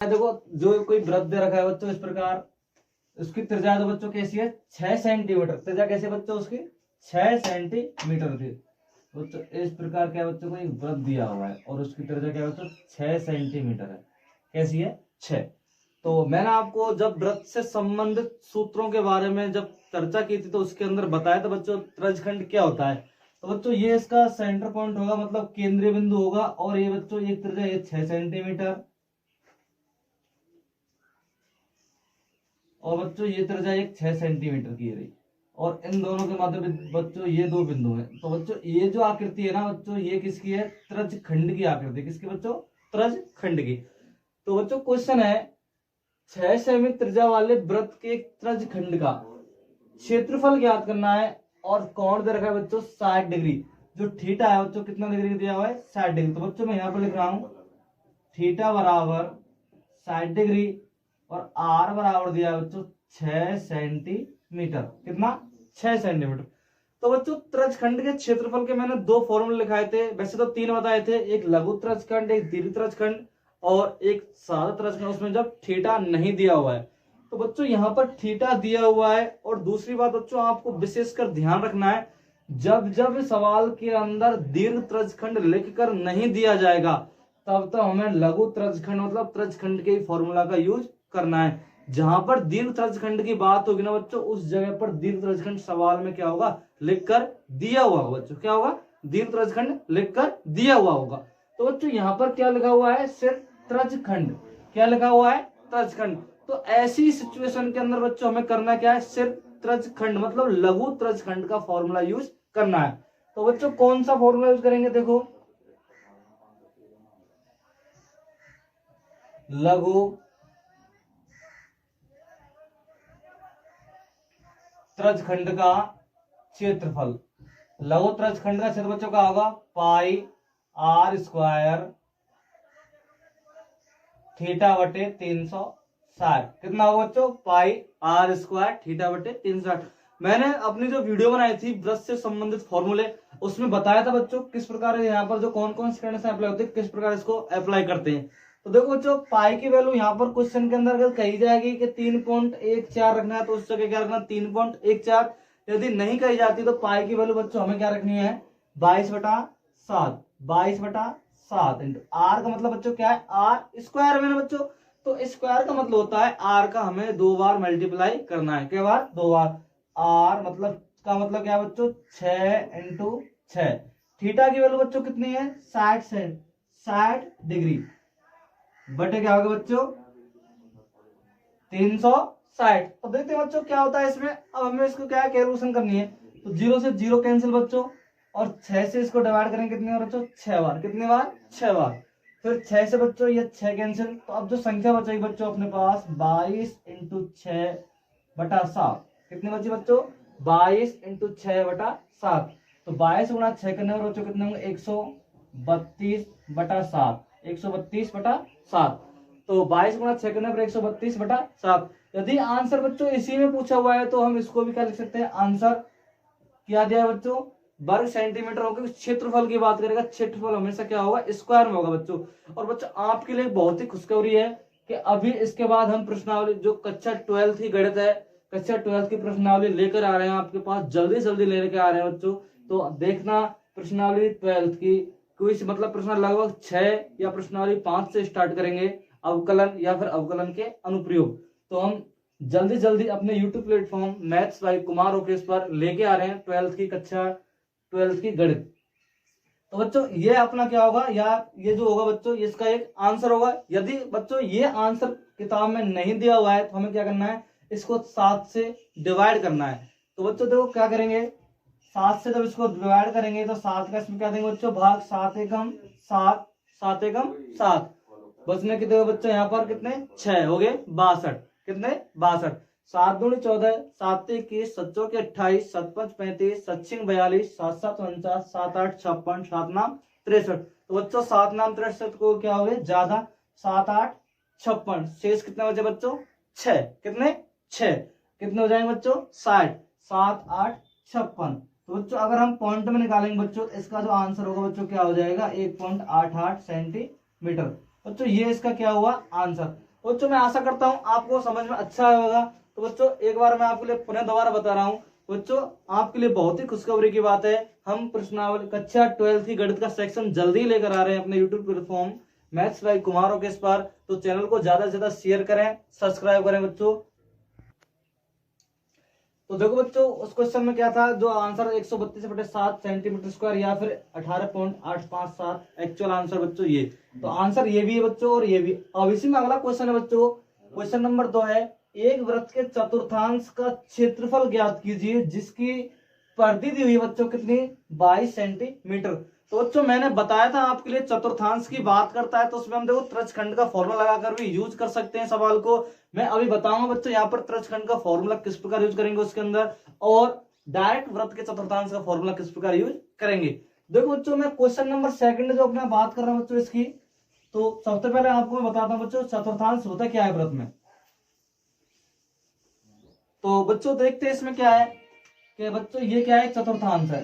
देखो जो कोई वृत्त दे रखा है बच्चों इस प्रकार, उसकी त्रिज्या तो बच्चों कैसी है 6 सेंटीमीटर। त्रिज्या कैसे बच्चों उसकी 6 सेंटीमीटर थी बच्चों। इस प्रकार क्या बच्चों को एक वृत्त दिया हुआ है और उसकी त्रिज्या क्या बच्चों 6 सेंटीमीटर है। कैसी है 6। तो मैंने आपको जब वृत्त से संबंधित सूत्रों के बारे में जब चर्चा की थी तो उसके अंदर बताया था बच्चों त्रिज्यखंड क्या होता है। तो बच्चों ये इसका सेंटर पॉइंट होगा, मतलब केंद्रीय बिंदु होगा, और ये बच्चों ये त्रिज्या ये 6 सेंटीमीटर, और बच्चों ये त्रिज्या एक 6 सेंटीमीटर की रही, और इन दोनों के मध्य बच्चों ये दो बिंदु हैं। तो बच्चों ये जो आकृति है ना बच्चों, ये किसकी है त्रिज्यखंड की आकृति। किसकी बच्चों त्रिज्यखंड की। तो बच्चों क्वेश्चन है 6 सेमी त्रिज्या वाले वृत्त के त्रिज्यखंड का क्षेत्रफल ज्ञात करना है, और कोण दे रखा है बच्चों 60 डिग्री। जो थीटा है बच्चों कितना डिग्री दिया हुआ है 60 डिग्री। तो बच्चों मैं यहाँ पर लिख रहा हूं थीटा बराबर 60 डिग्री, और आर बराबर दिया है बच्चों 6 सेंटीमीटर। कितना 6 सेंटीमीटर। तो बच्चों त्रिज्यखंड के क्षेत्रफल के मैंने दो फॉर्मूले लिखाए थे, वैसे तो तीन बताए थे, एक लघु त्रिज्यखंड, एक दीर्घ त्रिज्यखंड और एक साधा त्रिज्यखंड। उसमें जब थीटा नहीं दिया हुआ है तो बच्चों यहाँ पर थीटा दिया हुआ है। और दूसरी बात बच्चों आपको विशेषकर ध्यान रखना है, जब जब सवाल के अंदर दीर्घ त्रिज्यखंड लिखकर नहीं दिया जाएगा तब तो हमें लघु त्रिज्यखंड मतलब त्रिज्यखंड के फॉर्मूला का यूज करना है। जहां पर दीर्घ त्रिज्यखंड की बात होगी ना बच्चों, उस जगह पर दीर्घ त्रिज्यखंड सवाल में क्या होगा लिखकर दिया हुआ होगा बच्चों। क्या होगा दीर्घ त्रिज्यखंड लिखकर दिया हुआ होगा। तो बच्चों यहाँ पर क्या लिखा हुआ है सिर्फ त्रिज्यखंड। क्या लिखा हुआ है त्रिज्यखंड। तो ऐसी सिचुएशन के अंदर बच्चों हमें करना क्या है सिर्फ त्रिज्यखंड मतलब लघु त्रिज्यखंड का फॉर्मूला यूज करना है। तो बच्चों कौन सा फॉर्मूला यूज करेंगे, देखो लघु त्रिज्यखंड का क्षेत्रफल। लघु त्रिज्यखंड का क्षेत्र बच्चों का होगा पाई आर स्क्वायर थीटा बटे 360। कितना होगा बच्चों पाई आर स्क्वायर थीटा बटे 360। मैंने अपनी जो वीडियो बनाई थी वृत्त से संबंधित फॉर्मूले, उसमें बताया था बच्चों किस प्रकार यहाँ पर जो कौन कौन से कंडीशन अप्लाई होते हैं, किस प्रकार इसको अप्लाई करते हैं। तो देखो बच्चों पाई की वैल्यू यहाँ पर क्वेश्चन के अंदर अगर कही जाएगी कि 3.14 रखना है तो उस जगह क्या रखना 3.14। यदि नहीं कही जाती तो पाई की वैल्यू बच्चों हमें क्या रखनी है 22/7। 22/7 इंटू आर का मतलब बच्चों क्या है आर स्क्वायर में ना बच्चों। तो स्क्वायर का मतलब होता है आर का हमें 2 बार मल्टीप्लाई करना है। क्या बार 2 बार। आर मतलब का मतलब क्या है बच्चों 6 इंटू 6। थीटा की वैल्यू बच्चों कितनी है 60 डिग्री बटे क्या होगा बच्चों 360। तो देखते हैं बच्चों क्या होता है इसमें। अब हमें इसको क्या है कैलकुलेशन करनी है। तो 0 से 0 कैंसिल बच्चों, और 6 से इसको डिवाइड करेंगे कितने बार बच्चों 6 बार। कितने बार 6 बार। फिर 6 से बच्चों ये 6 कैंसिल, तो अब जो संख्या बचेगी बच्चों अपने पास 22 इंटू 6/7। कितने बचे बच्चों 22 इंटू 6/7। तो 22 गुणा 6 करने पर बच्चों कितने होंगे 132/7। 132/7। तो 22 गुणा 6 करने पर 132/7। यदि आंसर बच्चों इसी में पूछा हुआ है तो हम इसको भी क्या लिख सकते हैं आंसर क्या दिया है बच्चों वर्ग सेंटीमीटर होगा। क्षेत्रफल की बात करेगा क्षेत्रफल हमेशा क्या होगा स्क्वायर में होगा बच्चों। और बच्चों आपके लिए बहुत ही खुशखबरी है कि अभी इसके बाद हम प्रश्नावली जो कक्षा 12 की गणित है, कक्षा 12 की प्रश्नावली लेकर आ रहे हैं आपके पास, जल्दी जल्दी लेकर आ रहे हैं बच्चों। तो देखना प्रश्नावली 12 की क्विज मतलब प्रश्न लगभग 6 या प्रश्नावली 5 से स्टार्ट करेंगे, अवकलन या फिर अवकलन के अनुप्रयोग। तो हम जल्दी जल्दी अपने YouTube platform maths by Kumar Okesh पर लेके आ रहे हैं 12th की कक्षा 12th की गणित। तो बच्चों ये अपना क्या होगा या ये जो होगा बच्चों इसका एक आंसर होगा। यदि बच्चों ये आंसर किताब में नहीं दिया हुआ है तो हमें क्या करना है इसको 7 से डिवाइड करना है। तो बच्चों देखो क्या करेंगे 7 से जब इसको डिवाइड करेंगे तो 7 का इसमें क्या देंगे बच्चों भाग 7 एकम 7 7 एकम 7। बचने कितने बच्चों यहाँ पर कितने 6 हो गए 62। कितने 62। 7 दूनी 14 7 21 7 चौके 28 7 5 35 7 6 42 7 7 49 7 8 56 7 9 63। तो बच्चों 7 9 63 को क्या हो गए ज्यादा 7 8 56। शेष कितने बचे बच्चों 6। कितने 6 कितने हो जाएंगे बच्चों 60। 7 8 56। तो बच्चों अगर हम पॉइंट में निकालेंगे बच्चों इसका जो आंसर होगा बच्चों क्या हो जाएगा 1.88 सेंटीमीटर। बच्चों ये इसका क्या हुआ आंसर। बच्चों मैं आशा करता हूँ आपको समझ में अच्छा होगा। तो बच्चों एक बार मैं आपके लिए पुनः दोबारा बता रहा हूँ बच्चों, आपके लिए बहुत ही खुशखबरी की बात है, हम प्रश्नावली कक्षा 12 की गणित का सेक्शन जल्दी लेकर आ रहे हैं अपने YouTube platform maths by Kumar Okesh पर। तो चैनल को ज्यादा से ज्यादा शेयर करें, सब्सक्राइब करें बच्चों। तो देखो बच्चों उस क्वेश्चन में क्या था, जो आंसर 132/7 सेंटीमीटर स्क्वायर या फिर 18.857 एक्चुअल आंसर बच्चों ये। तो आंसर ये भी है बच्चों और ये भी। अब इसी में अगला क्वेश्चन है बच्चों, क्वेश्चन नंबर 2 है, एक वृत्त के चतुर्थांश का क्षेत्रफल ज्ञात कीजिए जिसकी परिधि दी हुई है बच्चों कितनी, 22 सेंटीमीटर। तो बच्चों मैंने बताया था आपके लिए चतुर्थांश की बात करता है तो उसमें हम देखो त्रिज्यखंड का फॉर्मूला लगाकर भी यूज कर सकते हैं सवाल को। मैं अभी बताऊंगा बच्चों यहाँ पर त्रिज्यखंड का फॉर्मूला किस प्रकार यूज करेंगे उसके अंदर, और डायरेक्ट वृत्त के चतुर्थांश का फॉर्मूला किस प्रकार यूज करेंगे। देखो बच्चों मैं क्वेश्चन नंबर 2 जो अपना बात कर रहा हूँ बच्चों इसकी, तो सबसे पहले आपको मैं बताता हूँ बच्चों चतुर्थांश होता क्या है वृत्त में। तो बच्चों देखते हैं इसमें क्या है कि बच्चों ये क्या है, चतुर्थांश है,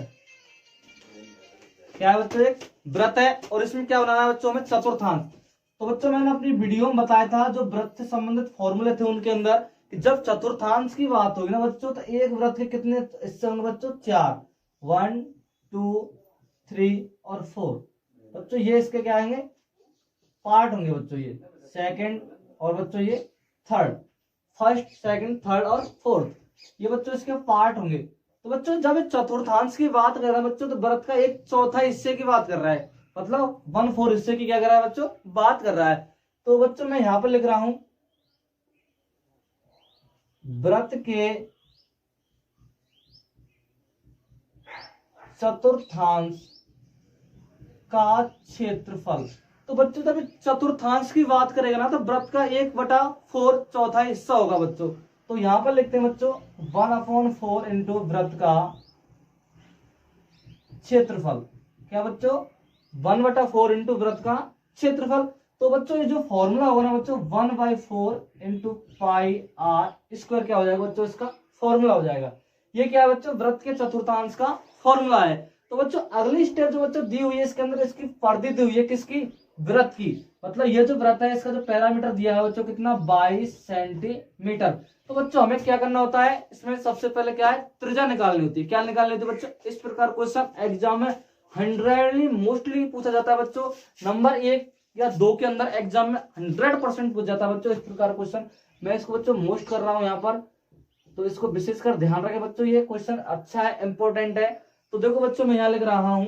क्या है बच्चों, एक वृत्त है और इसमें क्या बनाना है बच्चों हमें, चतुर्थांश। तो बच्चों मैंने अपनी वीडियो में बताया था जो वृत्त से संबंधित फॉर्मूले थे उनके अंदर कि जब चतुर्थांश की बात होगी ना बच्चों तो एक वृत्त के कितने हिस्से होंगे बच्चों, 4, 1 2 3 और 4 बच्चों, ये इसके क्या आएंगे, पार्ट होंगे बच्चों, ये सेकंड और बच्चों ये थर्ड, फर्स्ट सेकंड थर्ड और फोर्थ, ये बच्चों इसके पार्ट होंगे। तो बच्चों जब चतुर्थांश की बात कर रहा है बच्चों तो वृत्त का एक चौथा हिस्से की बात कर रहा है, मतलब 1/4 हिस्से की क्या कर रहा है बच्चों, बात कर रहा है। तो बच्चों मैं यहां पर लिख रहा हूं वृत्त के चतुर्थांश का क्षेत्रफल। तो बच्चों जब चतुर्थांश की बात करेगा ना तो वृत्त का 1/4 चौथा हिस्सा होगा बच्चों। तो यहां पर लिखते हैं बच्चों 1/4 इंटू वृत्त का क्षेत्रफल, क्या बच्चों 1/4 इंटू वृत्त का क्षेत्रफल। तो बच्चों ये जो फॉर्मूला होगा ना बच्चों 1/4 इंटू पाई आर स्क्वायर क्या हो जाएगा बच्चों, इसका फॉर्मूला हो जाएगा। ये क्या है बच्चों, वृत्त के चतुर्थांश का फॉर्मूला है। तो बच्चों अगली स्टेप जो बच्चों दी हुई है इसके अंदर इसकी परिधि दी हुई है किसकी, वृत्त की, मतलब ये जो वृत्त है इसका जो पैरामीटर दिया है बच्चों कितना, 22 सेंटीमीटर। तो बच्चों हमें क्या करना होता है इसमें, सबसे पहले क्या है, त्रिज्या निकालनी होती है। क्या निकालनी होती है बच्चों, इस प्रकार क्वेश्चन एग्जाम में 100 मोस्टली पूछा जाता है बच्चों, नंबर 1 या 2 के अंदर एग्जाम में 100% पूछ जाता है बच्चों इस प्रकार क्वेश्चन। मैं इसको बच्चों मोस्ट कर रहा हूं यहाँ पर, तो इसको विशेषकर ध्यान रखें बच्चों, ये क्वेश्चन अच्छा है, इंपॉर्टेंट है। तो देखो बच्चों मैं यहां लिख रहा हूं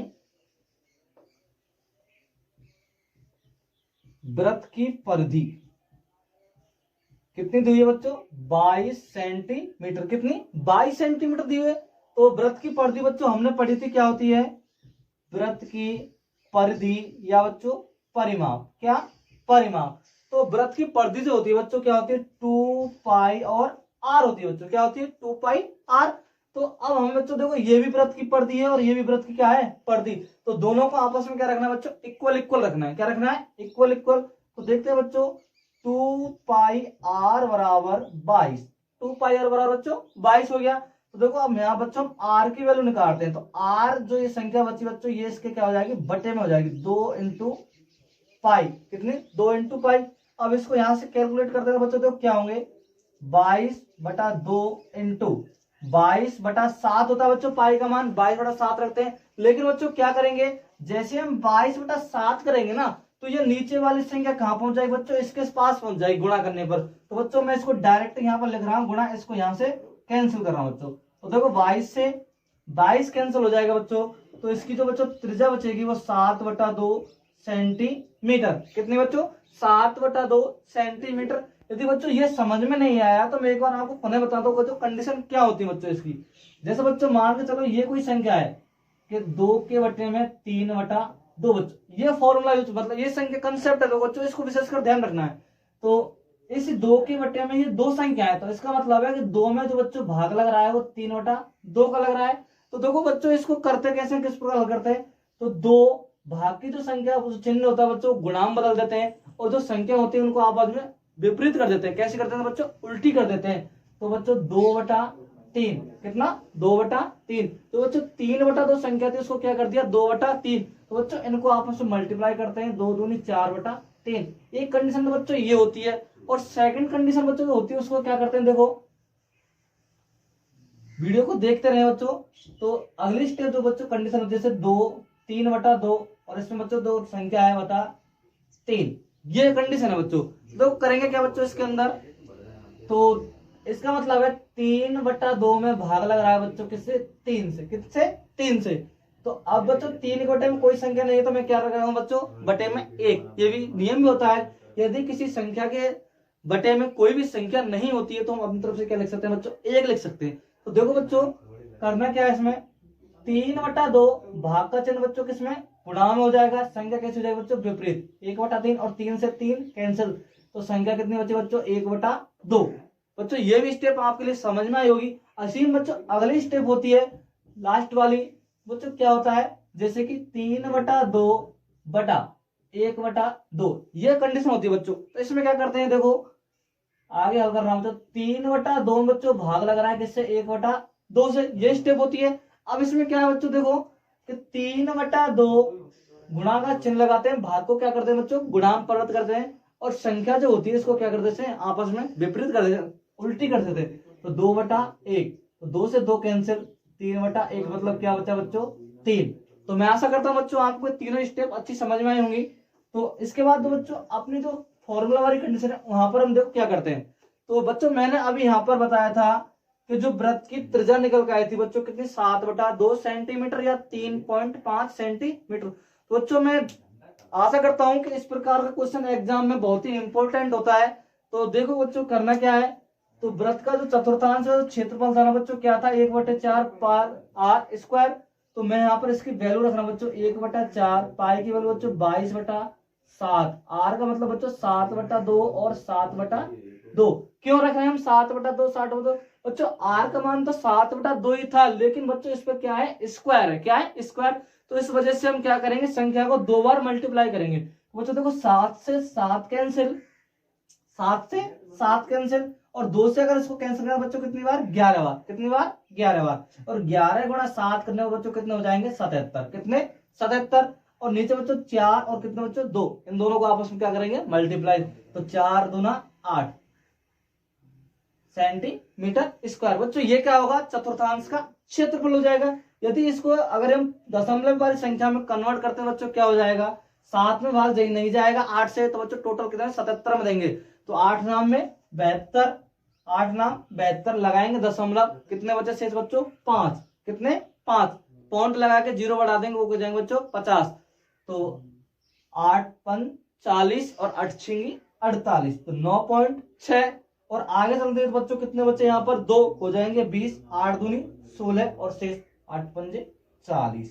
वृत्त की परिधि कितनी दी हुई है बच्चों, 22 सेंटीमीटर, कितनी 22 सेंटीमीटर दी हुई है। तो वृत्त की परिधि बच्चों हमने पढ़ी थी क्या होती है, वृत्त की परिधि या बच्चों परिमाप, क्या परिमाप। तो वृत्त की परिधि जो होती है बच्चों क्या होती है, 2 पाई और आर होती है बच्चों, क्या होती है 2 पाई आर। तो अब हमें बच्चों देखो ये भी वृत्त की परिधि है और ये भी वृत्त की क्या है, परिधि। तो दोनों को आपस में क्या रखना है बच्चों, इक्वल इक्वल रखना है, क्या रखना है, इक्वल इक्वल। तो देखते हैं बच्चों 2 पाई आर बराबर 22, 2 पाई आर बराबर बच्चों 22 हो गया। तो देखो अब यहाँ बच्चों हम आर की वैल्यू निकालते हैं, तो आर जो ये संख्या बची बच्चों ये इसके क्या हो जाएगी, बटे में हो जाएगी, 2 इंटू पाई, कितनी 2 इंटू पाई। अब इसको यहां से कैलकुलेट करते हैं बच्चों, तो क्या होंगे 22/2 इंटू 22/7 होता है बच्चों, पाई का मान 22/7 रखते हैं। लेकिन बच्चों क्या करेंगे, जैसे हम 22/7 करेंगे ना तो ये नीचे वाली संख्या कहां पहुंच जाएगी बच्चों, इसके पास पहुंच जाएगी गुणा करने पर। तो बच्चों मैं इसको डायरेक्ट यहां पर लिख रहा हूं गुणा, इसको यहां से कैंसिल कर रहा हूं बच्चों। तो देखो 22 से 22 कैंसिल हो जाएगा बच्चों, तो इसकी जो बच्चों त्रिज्या बचेगी वो 7/2 सेंटीमीटर, कितने बच्चों 7/2 सेंटीमीटर। यदि बच्चों ये समझ में नहीं आया तो मैं एक बार आपको पुनः बताता हूँ कंडीशन क्या होती है बच्चों इसकी। जैसे बच्चों मान के चलो ये कोई संख्या है कि 2 के बटे में 3/2 बच्चों, ये फॉर्मूला यूज, मतलब ये संख्या कंसेप्ट है तो बच्चों इसको विशेषकर ध्यान रखना है। तो इस 2 के बटे में ये 2 संख्या है, तो इसका मतलब है कि 2 में जो बच्चों भाग लग रहा है वो 3/2 का लग रहा है। तो देखो बच्चों इसको करते कैसे, किस प्रकार हल करते हैं, तो 2 भाग की जो संख्या उस चिन्ह होता है बच्चों गुणाम बदल देते हैं और जो संख्या होती है उनको आपस में विपरीत कर देते हैं। कैसे करते हैं बच्चों, उल्टी कर देते हैं। तो बच्चों 2/3, कितना 2/3। तो बच्चों 3/2 संख्या थी उसको क्या कर दिया 2/3। तो बच्चों इनको आपस में मल्टीप्लाई करते हैं, 2 दूनी 4/3। एक कंडीशन तो बच्चों ये होती है। और सेकंड कंडीशन बच्चों जो होती है उसको क्या करते हैं, देखो वीडियो को देखते रहे बच्चों। तो अगली स्टेप जो बच्चों कंडीशन होती है जैसे 2 3/2 और इसमें बच्चों दो संख्या है बता 3, ये कंडीशन है बच्चों। तो करेंगे क्या बच्चों इसके अंदर, तो इसका मतलब है 3/2 में भाग लग रहा है बच्चों किससे, 3 से, किससे 3 से। तो अब बच्चों 3 के बटे में कोई संख्या नहीं है तो मैं क्या रख रहा हूं बच्चों, बटे में 1। ये भी नियम भी होता है, यदि किसी संख्या के बटे में कोई भी संख्या नहीं होती है तो हम अपनी तरफ से क्या लिख सकते हैं बच्चों, 1 लिख सकते हैं। तो देखो बच्चों करना क्या है इसमें, 3/2 भाग का चिन्ह बच्चों किसमें, गुणा में हो जाएगा, संख्या कैसे हो जाएगी बच्चों, विपरीत, 1/3 और 3 से 3 कैंसिल, तो संख्या कितनी बची बच्चों, 1/2। बच्चों ये भी स्टेप आपके लिए समझ में आई होगी। असीम बच्चों अगली स्टेप होती है लास्ट वाली, बच्चों क्या होता है, जैसे कि 3/2/1/2, ये कंडीशन होती है बच्चों। तो इसमें क्या करते हैं, देखो आगे हल कर रहा हूं, तो 3/2 में बच्चों भाग लग रहा है किससे, 1/2 से, ये स्टेप होती है। अब इसमें क्या है बच्चों, देखो कि 3/2 गुणा का चिन्ह लगाते हैं, भाग को क्या करते हैं बच्चों, गुणा में परिवर्तित करते हैं, और संख्या जो होती है इसको क्या कर देते हैं, आपस में विपरीत कर देते हैं, उल्टी कर देते हैं। तो 2/1, तो 2 से 2 कैंसिल, 3/1 मतलब क्या बचा बच्चों, 3। तो मैं आशा करता हूं बच्चों आपको तीनों स्टेप अच्छी समझ में आई होंगी। तो इसके बाद तो बच्चों अपनी जो फॉर्मूला वाली कंडीशन है वहां पर हम देखो क्या करते हैं। तो बच्चों मैंने अभी यहाँ पर बताया था कि जो वृत्त की त्रिज्या निकल के आई थी बच्चों कितनी, 7/2 सेंटीमीटर या 3.5 सेंटीमीटर। तो बच्चों मैं आशा करता हूं कि इस प्रकार का क्वेश्चन एग्जाम में बहुत ही इंपॉर्टेंट होता है। तो देखो बच्चों करना क्या है, तो वृत्त का जो चतुर्थांश है क्षेत्रफल था ना बच्चों क्या था, 1/4 पार आर स्क्वायर। तो मैं यहाँ पर इसकी वैल्यू रख रहा हूँ बच्चों 1/4, पाई की वैल्यू बच्चों 22/7, आर का मतलब बच्चों 7/2 और 7/2। क्यों रख रहे हैं हम 7/2 7/2, बच्चों आर का मान तो 7/2 ही था, लेकिन बच्चों इस पर क्या है, स्क्वायर है, क्या है, स्क्वायर। तो इस वजह से हम क्या करेंगे, संख्या को 2 बार मल्टीप्लाई करेंगे। बच्चों देखो 7 से 7 कैंसिल, 7 से 7 कैंसिल, और 2 से अगर इसको कैंसिल करें बच्चों कितनी बार, 11 बार, कितनी बार, 11 बार। और 11 गुणा 7 करने में बच्चों कितने हो जाएंगे, 77, कितने, 77। और नीचे बच्चों 4 और कितने बच्चों 2, इन दोनों को आपस में क्या करेंगे, मल्टीप्लाई। तो 4 दूना 8 सेंटीमीटर स्क्वायर। बच्चों ये क्या होगा, चतुर्थांश का क्षेत्रफल हो जाएगा। यदि इसको अगर हम दशमलव वाली संख्या में कन्वर्ट करते हैं बच्चों क्या हो जाएगा, 7 में भाग नहीं जाएगा 8 से, तो बच्चों टोटल कितना 77 में देंगे। तो 8 नाम में 72, 8 नाम 72 लगाएंगे, दशमलव कितने बचे शेष बच्चों, 5, कितने 5, पॉइंट लगा के 0 बढ़ा देंगे वो हो जाएंगे बच्चों 50। तो 8 5 40 और 8 6 48, तो 9.6। और आगे चलते हैं बच्चों कितने बच्चे यहाँ पर, 2 हो जाएंगे 20, 8 दूनी 16 और शेष 8 पंजे 40।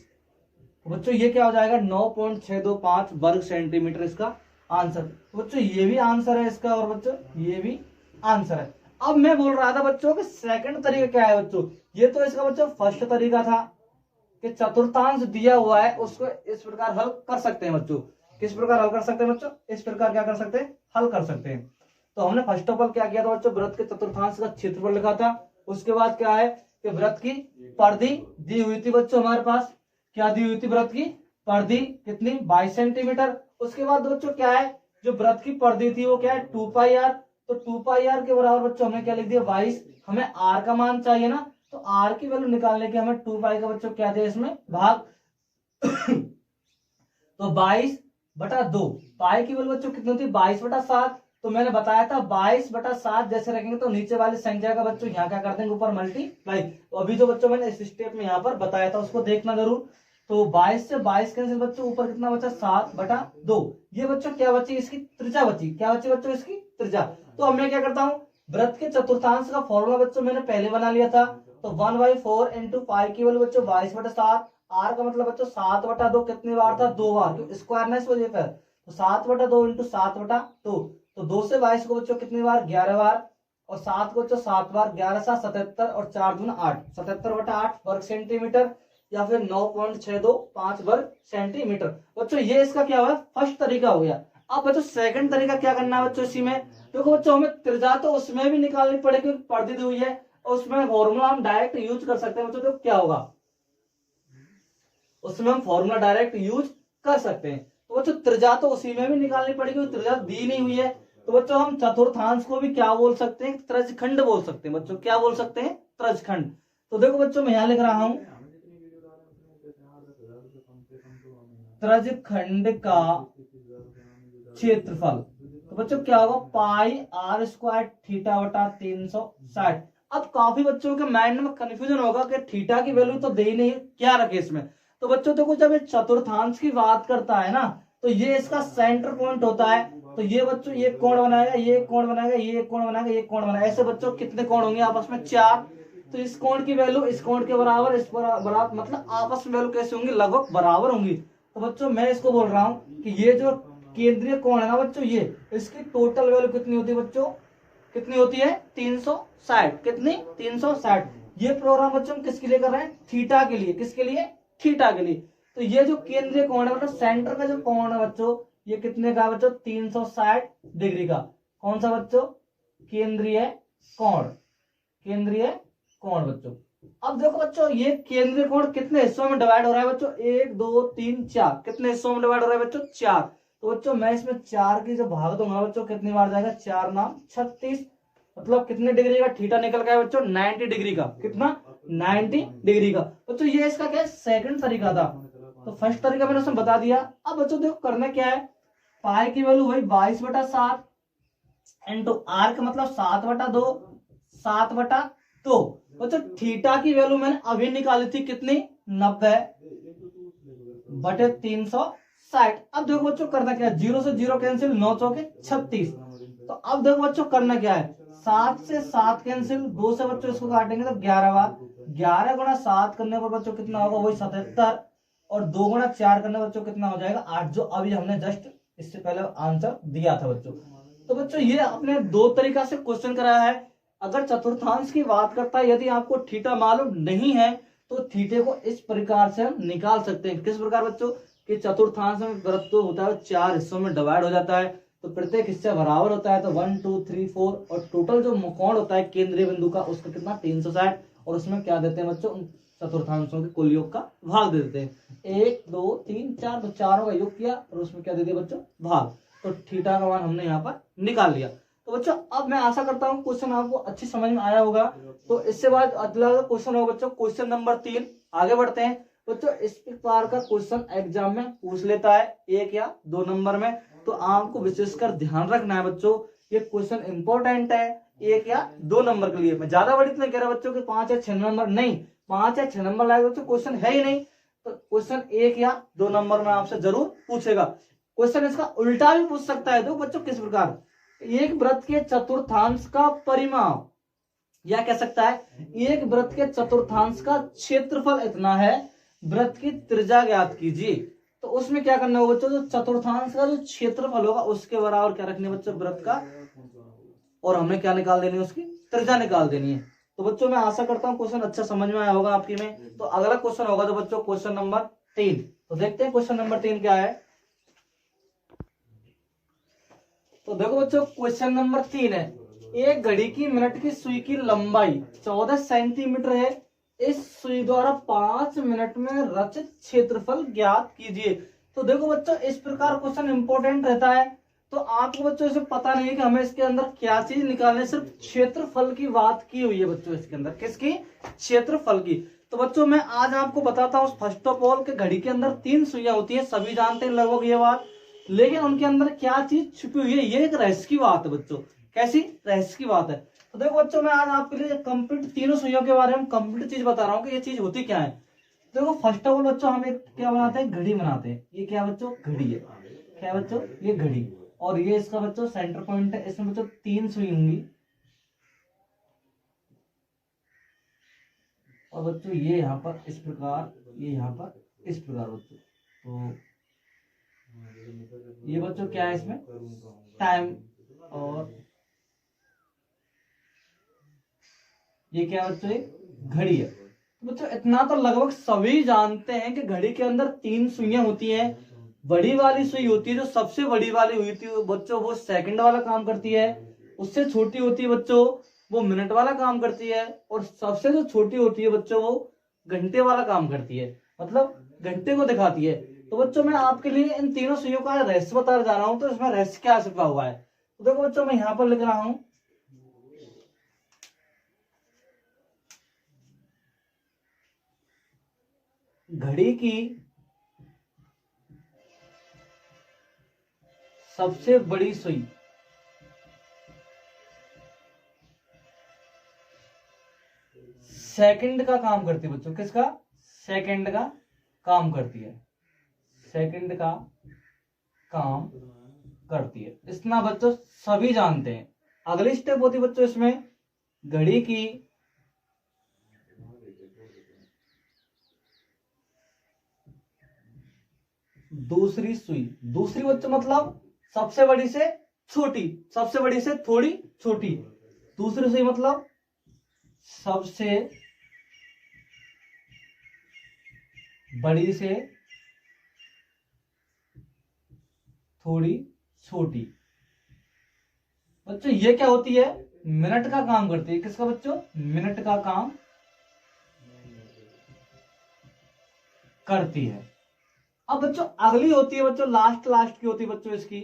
तो बच्चों ये क्या हो जाएगा, 9.625 वर्ग सेंटीमीटर इसका आंसर। तो बच्चों ये भी आंसर है इसका, और बच्चों ये भी आंसर है। अब मैं बोल रहा था बच्चों कि सेकंड तरीका क्या है बच्चों, ये तो इसका बच्चों फर्स्ट तरीका था कि चतुर्थांश दिया हुआ है उसको इस प्रकार हल कर सकते हैं बच्चों। किस प्रकार हल कर सकते हैं बच्चों, इस प्रकार क्या कर सकते हैं, हल कर सकते हैं। तो हमने फर्स्ट ऑफ ऑल क्या किया था बच्चों, वृत्त के चतुर्थांश का क्षेत्रफल लिखा था। उसके बाद क्या है कि वृत्त की परिधि दी हुई थी बच्चों हमारे पास, क्या दी हुई थी, वृत्त की परिधि कितनी, 22 सेंटीमीटर। उसके बाद बच्चों क्या है, जो वृत्त की परिधि थी वो क्या है, 2πr। तो 2πr के बराबर बच्चों हमने क्या लिख दिया, 22। हमें r का मान चाहिए ना, तो r की वैल्यू निकालने के हमें 2π का बच्चों क्या दिया इसमें भाग तो 22/2, पाई की वैल्यू बच्चों कितनी होती, 22/7। तो मैंने बताया था 22/7 जैसे रखेंगे तो नीचे वाली संख्या का बच्चों यहाँ क्या कर देंगे, ऊपर मल्टीप्लाई। तो अभी जो बच्चों मैंने इस स्टेप में यहाँ पर बताया था उसको देखना जरूर। तो 22 से 22 कैंसिल बच्चों, ऊपर कितना बचा, 7/2। ये बच्चों क्या बची, इसकी त्रिज्या बची, क्या बची बच्चों, इसकी त्रिज्या। तो अब मैं क्या करता हूँ, वृत्त के चतुर्थांश का फॉर्मूला बच्चों मैंने पहले बना लिया था। तो 1/4 इंटू पाई की वैल्यू बच्चों 22/7, आर का मतलब बच्चों 7/2 कितनी बार था, 2 बार, क्यों स्क्वायर ना इस वजह पर। तो 7/2 इंटू 7/2, तो 2 से 22 को बच्चों कितनी बार, 11 बार, और 7 को बच्चों 7 बार, 11 7 77 और 4 दूना 8, 77/8 वर्ग सेंटीमीटर, या फिर 9.625 वर्ग सेंटीमीटर। बच्चों ये इसका क्या हुआ, फर्स्ट तरीका हो गया। अब बच्चों सेकंड तरीका क्या करना है बच्चों इसी में, देखो बच्चों हमें त्रिज्या तो उसमें भी निकालनी पड़ेगी, परिधि दी हुई है, और उसमें फॉर्मूला हम डायरेक्ट यूज कर सकते हैं बच्चों। तो क्या होगा, उसमें हम फॉर्मूला डायरेक्ट यूज कर सकते हैं। तो बच्चों त्रिज्या तो उसी में भी निकालनी पड़ेगी, त्रिज्या दी नहीं हुई है। तो बच्चों हम चतुर्थांश को भी क्या बोल सकते हैं, त्रजखंड बोल सकते हैं बच्चों, क्या बोल सकते हैं, त्रजखंड। तो देखो बच्चों मैं यहाँ लिख रहा हूं त्रजखंड का क्षेत्रफल। तो बच्चों क्या होगा, पाई आर स्क्वायर थीटा बटा 360। अब काफी बच्चों के माइंड में कंफ्यूजन होगा कि थीटा की वैल्यू तो दे ही नहीं, क्या रखे इसमें। तो बच्चों देखो जब ये चतुर्थांश की बात करता है ना, तो ये इसका सेंटर पॉइंट होता है। तो ये बच्चों ये कोण बनाएगा, ये कोण बनाएगा, ये कोण बनाएगा, ये कोण बनाएगा, ऐसे बच्चों कितने कोण होंगे आपस में, 4। तो इस कोण की वैल्यू इस कोण के बराबर, इस बराबर, मतलब आपस में वैल्यू कैसे होंगी, लगभग बराबर होंगी। तो बच्चों मैं इसको बोल रहा हूँ कि ये जो केंद्रीय कोण है ना बच्चों, ये इसकी टोटल वैल्यू कितनी होती है बच्चों, कितनी होती है, 360। कितनी, 360। ये प्रोग्राम बच्चों हम किसके लिए कर रहे हैं, थीटा के लिए। किसके लिए, थीटा के लिए। तो ये जो केंद्रीय कोण है मतलब सेंटर का जो कोण है बच्चों, ये कितने का है बच्चों, 360 डिग्री का। कौन सा बच्चों, केंद्रीय कोण, केंद्रीय कोण बच्चों। अब देखो बच्चों ये केंद्रीय कोण कितने हिस्सों में डिवाइड हो रहा है बच्चों, 1 2 3 4। कितने हिस्सों में डिवाइड हो रहा है बच्चों, 4। तो बच्चों मैं इसमें 4 की जो भाग दूंगा बच्चों, कितनी बार जाएगा, 4 नाम 36। मतलब कितने डिग्री का थीटा निकल गया बच्चों, 90 डिग्री का। कितना, 90 डिग्री का। बच्चों ये इसका क्या है, सेकंड तरीका था। तो फर्स्ट तरीका मैंने उसमें बता दिया। अब बच्चों देखो करना क्या है, पाई की वैल्यू वही 22/7 इंटू आर का मतलब 7/2, 7/2। बच्चों थीटा की वैल्यू मैंने अभी निकाली थी कितनी, 90/360। अब देखो बच्चों करना क्या है, 0 से 0 कैंसिल, 9 चौके 36। तो अब देखो बच्चों करना क्या है, 7 से 7 कैंसिल, 2 से बच्चों इसको काटेंगे तो 11 बार। 11 गुणा 7 करने पर बच्चों कितना होगा, वही 77। और 2 गुणा 4 करने पर बच्चों कितना हो जाएगा, 8, जो अभी हमने जस्ट इससे पहले आंसर दिया था बच्चों। तो बच्चों ये अपने दो तरीका से क्वेश्चन कराया है। अगर चतुर्थांश की बात करता है, यदि आपको थीटा मालूम नहीं है तो थीटे को इस प्रकार से हम निकाल सकते हैं। किस प्रकार बच्चों, कि चतुर्थांश में वृत्त तो होता है 4 हिस्सों में डिवाइड हो जाता है, तो प्रत्येक हिस्सा बराबर होता है। तो 1 2 3 4 और टोटल जो कोण होता है केंद्रीय बिंदु का, उसका कितना, 360। और उसमें क्या देते हैं बच्चों, चतुर्थांशों के कुल योग का भाग दे देते हैं। 1 2 3 4, तो चारों का योग किया और उसमें क्या दे दिया बच्चों, भाग। तो थीटा का मान हमने यहाँ पर निकाल लिया। तो बच्चों अब मैं आशा करता हूँ क्वेश्चन आपको अच्छी समझ में आया होगा। तो इससे बाद अगला क्वेश्चन होगा बच्चों क्वेश्चन नंबर 3। आगे बढ़ते हैं बच्चों। इस प्रकार का क्वेश्चन एग्जाम में पूछ लेता है 1 या 2 नंबर में, तो आपको विशेषकर ध्यान रखना है बच्चों, ये क्वेश्चन इंपॉर्टेंट है 1 या 2 नंबर के लिए। मैं ज्यादा बड़ी नहीं कह रहा बच्चों कि 5 या 6 नंबर, नहीं, 5 या 6 नंबर लाएगा बच्चों क्वेश्चन है ही नहीं। तो क्वेश्चन 1 या 2 नंबर में आपसे जरूर पूछेगा। क्वेश्चन इसका उल्टा भी पूछ सकता है। देखो बच्चों किस प्रकार, एक वृत्त के चतुर्थांश का परिमाप, या कह सकता है एक वृत्त के चतुर्थांश का क्षेत्रफल इतना है, वृत्त की त्रिज्या ज्ञात कीजिए। तो उसमें क्या करना होगा बच्चों, जो चतुर्थांश का जो क्षेत्रफल होगा उसके बराबर क्या रखने बच्चों, वृत्त का, और हमें क्या निकाल देनी है, उसकी त्रिज्या निकाल देनी है। तो बच्चों मैं आशा करता हूँ क्वेश्चन अच्छा समझ में आया होगा आपकी में। तो अगला क्वेश्चन होगा तो बच्चों क्वेश्चन नंबर 3। तो देखते हैं क्वेश्चन नंबर 3 क्या है। तो देखो बच्चों क्वेश्चन नंबर 3 है, एक घड़ी की मिनट की सुई की लंबाई 14 सेंटीमीटर है, इस सुई द्वारा 5 मिनट में रचित क्षेत्रफल ज्ञात कीजिए। तो देखो बच्चों इस प्रकार क्वेश्चन इंपॉर्टेंट रहता है। तो आपको बच्चों इसे पता नहीं है कि हमें इसके अंदर क्या चीज निकालनी है, सिर्फ क्षेत्रफल की बात की हुई है बच्चों इसके अंदर। किसकी, क्षेत्रफल की। तो बच्चों मैं आज आपको बताता हूँ फर्स्ट ऑफ ऑल कि घड़ी के अंदर 3 सुइयां होती है, सभी जानते हैं लगभग ये बात, लेकिन उनके अंदर क्या चीज छुपी हुई है, ये एक रहस्य की बात है बच्चों। कैसी, रहस्य की बात है। तो देखो बच्चों मैं आज आपके लिए कंप्लीट तीनों सुइयों के बारे में कंप्लीट चीज बता रहा हूँ कि ये चीज होती क्या है। देखो फर्स्ट ऑफ ऑल बच्चों हम एक क्या बनाते हैं, घड़ी बनाते हैं। ये क्या बच्चों, घड़ी है। क्या है बच्चों, ये घड़ी। और ये इसका बच्चों सेंटर पॉइंट है, इसमें बच्चों 3 सुई होंगी। और बच्चों ये यहाँ पर इस प्रकार, ये यहाँ पर इस प्रकार बच्चों। तो ये बच्चों क्या है, इसमें टाइम। और ये क्या बच्चों, एक घड़ी है। तो बच्चों इतना तो लगभग सभी जानते हैं कि घड़ी के अंदर 3 सुइयां होती हैं। बड़ी वाली सुई होती है, जो सबसे बड़ी वाली हुई थी बच्चों, वो सेकंड वाला काम करती है। उससे छोटी होती है बच्चों, वो मिनट वाला काम करती है। और सबसे जो छोटी होती है बच्चों, वो घंटे वाला काम करती है, मतलब घंटे को दिखाती है। तो बच्चों मैं आपके लिए इन तीनों सुइयों का रहस्य बताने जा रहा हूं। तो इसमें रहस्य क्या छिपा हुआ है। तो देखो बच्चों मैं यहां पर लिख रहा हूं घड़ी की सबसे बड़ी सुई सेकंड का काम करती है बच्चों। किसका? सेकंड का काम करती है, सेकंड का काम करती है। इतना बच्चों सभी जानते हैं। अगली स्टेप होती है बच्चों इसमें घड़ी की दूसरी सुई। दूसरी बच्चों मतलब सबसे बड़ी से छोटी, सबसे बड़ी से थोड़ी छोटी। दूसरी सुई मतलब सबसे बड़ी से थोड़ी छोटी। बच्चों ये क्या होती है? मिनट का काम करती है। किसका बच्चों? मिनट का काम करती है। अब बच्चों अगली होती है बच्चों, लास्ट लास्ट की होती है बच्चों इसकी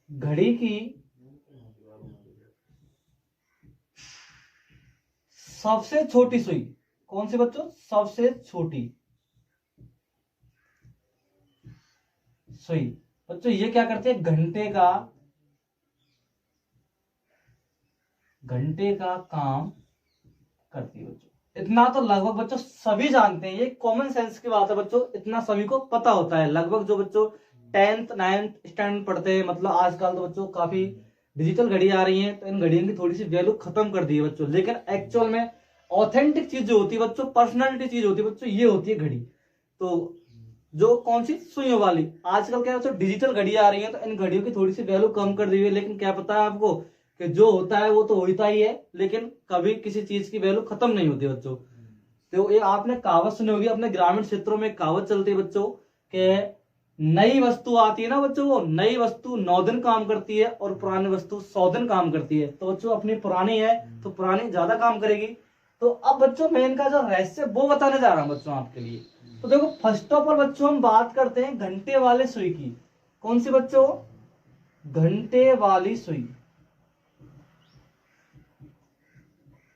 घड़ी की सबसे छोटी सुई। कौन सी बच्चों? सबसे छोटी सुई। बच्चों ये क्या करती है? घंटे का काम करती है बच्चों। इतना तो लगभग बच्चों सभी जानते हैं, ये कॉमन सेंस की बात है बच्चों, इतना सभी को पता होता है लगभग। जो बच्चों 10th 9th स्टैंडर्ड पढ़ते हैं, मतलब आजकल तो बच्चों काफी डिजिटल घड़ी आ रही हैं, तो इन घड़ियों की थोड़ी सी वैल्यू खत्म कर दी है बच्चों। लेकिन एक्चुअल में ऑथेंटिक चीज जो होती है बच्चों, पर्सनैलिटी चीज होती है बच्चों, ये होती है घड़ी। तो जो कौन सी? सुइयों वाली। आजकल क्या है, डिजिटल घड़ी आ रही है, तो इन घड़ियों की थोड़ी सी वैल्यू कम कर दी हुई है। लेकिन क्या पता है आपको कि जो होता है वो तो होता ही है, लेकिन कभी किसी चीज की वैल्यू खत्म नहीं होती बच्चों। तो ये आपने कहावत सुनी होगी, अपने ग्रामीण क्षेत्रों में कहावत चलती है बच्चों कि नई वस्तु आती है ना बच्चों, वो नई वस्तु 9 दिन काम करती है और पुरानी वस्तु 100 दिन काम करती है। तो बच्चों अपनी पुरानी है तो पुरानी ज्यादा काम करेगी। तो अब बच्चों मैं इनका जो रहस्य वो बताने जा रहा हूं बच्चों आपके लिए। तो देखो फर्स्ट ऑफ ऑल बच्चों हम बात करते हैं घंटे वाले सुई की। कौन सी बच्चों? घंटे वाली सुई।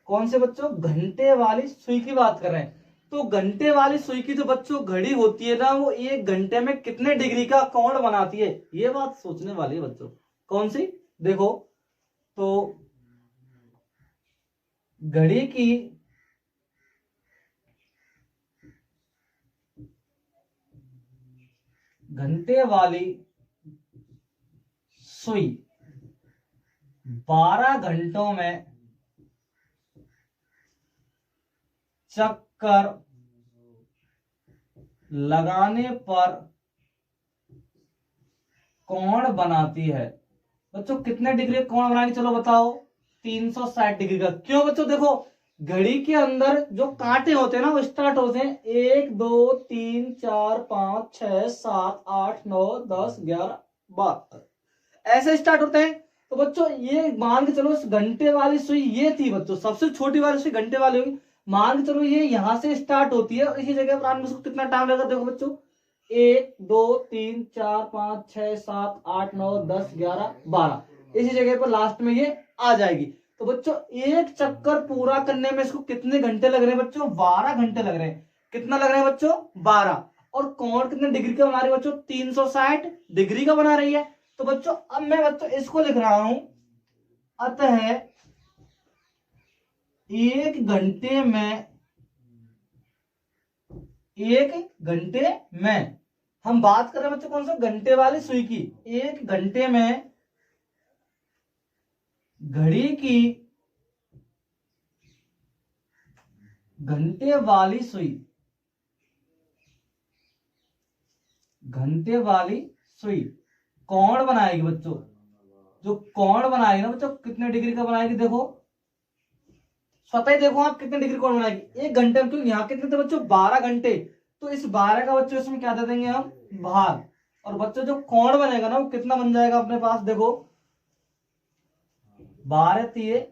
कौन से बच्चों? घंटे वाली सुई की बात कर रहे हैं। तो घंटे वाली सुई की जो बच्चों घड़ी होती है ना, वो 1 घंटे में कितने डिग्री का कोण बनाती है, ये बात सोचने वाली है बच्चों। कौन सी? देखो तो घड़ी की घंटे वाली सुई 12 घंटों में चक्कर लगाने पर कोण बनाती है। बच्चों कितने डिग्री कोण बनाएगी, चलो बताओ? 360 डिग्री का। क्यों बच्चों? देखो घड़ी के अंदर जो कांटे होते हैं ना, वो स्टार्ट होते हैं 1 2 3 4 5 6 7 8 9 10 11 12 ऐसे स्टार्ट होते हैं। तो बच्चों ये मान के चलो इस घंटे वाली सुई ये थी बच्चों, सबसे छोटी वाली सुई घंटे वाली होगी। मान के चलो ये यहां से स्टार्ट होती है और इसी जगह पर आने में उसको कितना टाइम लगेगा? देखो बच्चों 1 2 3 4 5 6 7 8 9 10 11 12 इसी जगह पर लास्ट में ये आ जाएगी। तो बच्चों एक चक्कर पूरा करने में इसको कितने घंटे लग रहे हैं बच्चों? 12 घंटे लग रहे हैं। कितना लग रहे हैं बच्चों? 12। और कोण कितने डिग्री का बना रही है बच्चों? 360 डिग्री का बना रही है। तो बच्चों अब मैं बच्चों इसको लिख रहा हूं, अतः 1 घंटे में हम बात कर रहे हैं बच्चों कौन सा? घंटे वाली सुई की। 1 घंटे में घड़ी की घंटे वाली सुई कोण बनाएगी बच्चों। जो कोण बनाएगी ना बच्चों, कितने डिग्री का बनाएगी? देखो स्वतः ही देखो आप कितने डिग्री कोण बनाएगी 1 घंटे में। क्योंकि यहाँ कितने थे बच्चों? 12 घंटे। तो इस 12 का बच्चों इसमें क्या दे देंगे हम? भाग। और बच्चों जो कोण बनेगा ना, वो कितना बन जाएगा अपने पास? देखो 12 3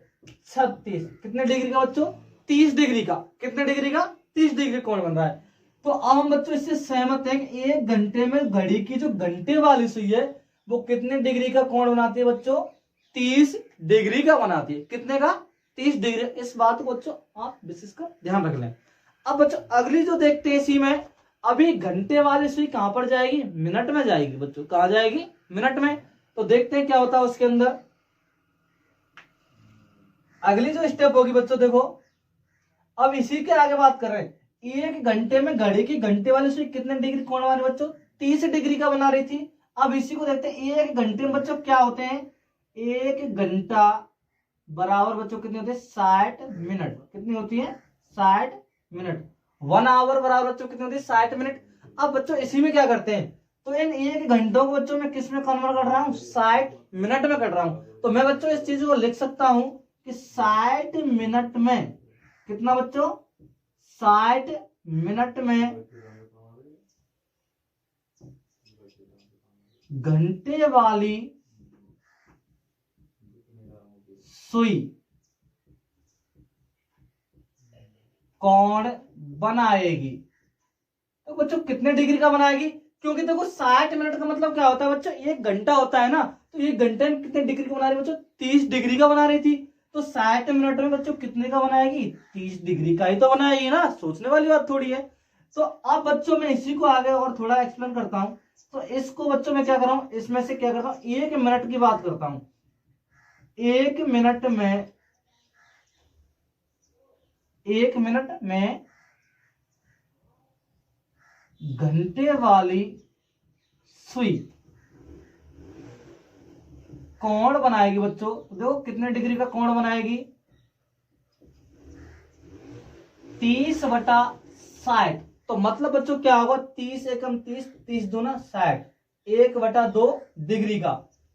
36 कितने डिग्री का बच्चों? 30 डिग्री का। कितने डिग्री का? 30 डिग्री कोण बन रहा है। तो अब हम बच्चों इससे सहमत हैं कि 1 घंटे में घड़ी की जो घंटे वाली सुई है वो कितने डिग्री का कोण बनाती है बच्चों? 30 डिग्री का बनाती है। कितने का? 30 डिग्री। इस बात को बच्चों आप विशेष का ध्यान रख लें। अब बच्चों अगली जो देखते हैं इसी में, अभी घंटे वाली सुई कहां पर जाएगी? मिनट में जाएगी बच्चों। कहां जाएगी? मिनट में। तो देखते हैं क्या होता है उसके अंदर। अगली जो स्टेप होगी बच्चों देखो, अब इसी के आगे बात कर रहे हैं। 1 घंटे में घड़ी की घंटे वाली सुई कितने डिग्री कोण बना रही बच्चों? 30 डिग्री का बना रही थी। अब इसी को देखते हैं 1 घंटे में बच्चों क्या होते हैं? 1 घंटा बराबर बच्चों कितने होते हैं? 60 मिनट। कितनी होती है? 60 मिनट। 1 आवर बराबर बच्चों कितनी होती है? 60 मिनट। अब बच्चों इसी में क्या करते हैं, तो इन 1 घंटों को बच्चों मैं किस में कन्वर्ट कर रहा हूँ? 60 मिनट में कर रहा हूं। तो मैं बच्चों इस चीज को लिख सकता हूं कि 60 मिनट में कितना बच्चों? 60 मिनट में घंटे वाली सुई कोण बनाएगी। तो बच्चों कितने डिग्री का बनाएगी? क्योंकि देखो 60 मिनट का मतलब क्या होता है बच्चों? 1 घंटा होता है ना। तो 1 घंटे में कितने डिग्री का बना रही बच्चों? 30 डिग्री का बना रही थी। तो 60 मिनट में बच्चों कितने का बनाएगी? 30 डिग्री का ही तो बनाएगी ना। सोचने वाली बात थोड़ी है। तो अब बच्चों मैं इसी को आगे और थोड़ा एक्सप्लेन करता हूं। तो इसको बच्चों मैं क्या कर रहा हूं, इसमें से क्या करता हूं, 1 मिनट की बात करता हूं। 1 मिनट में 1 मिनट में घंटे वाली सुई कोण बनाएगी बच्चों। देखो कितने डिग्री का कोण बनाएगी? 30/60। तो मतलब बच्चों क्या होगा? 30 एकम 30, 30 दूना 60, 1/2 डिग्री का।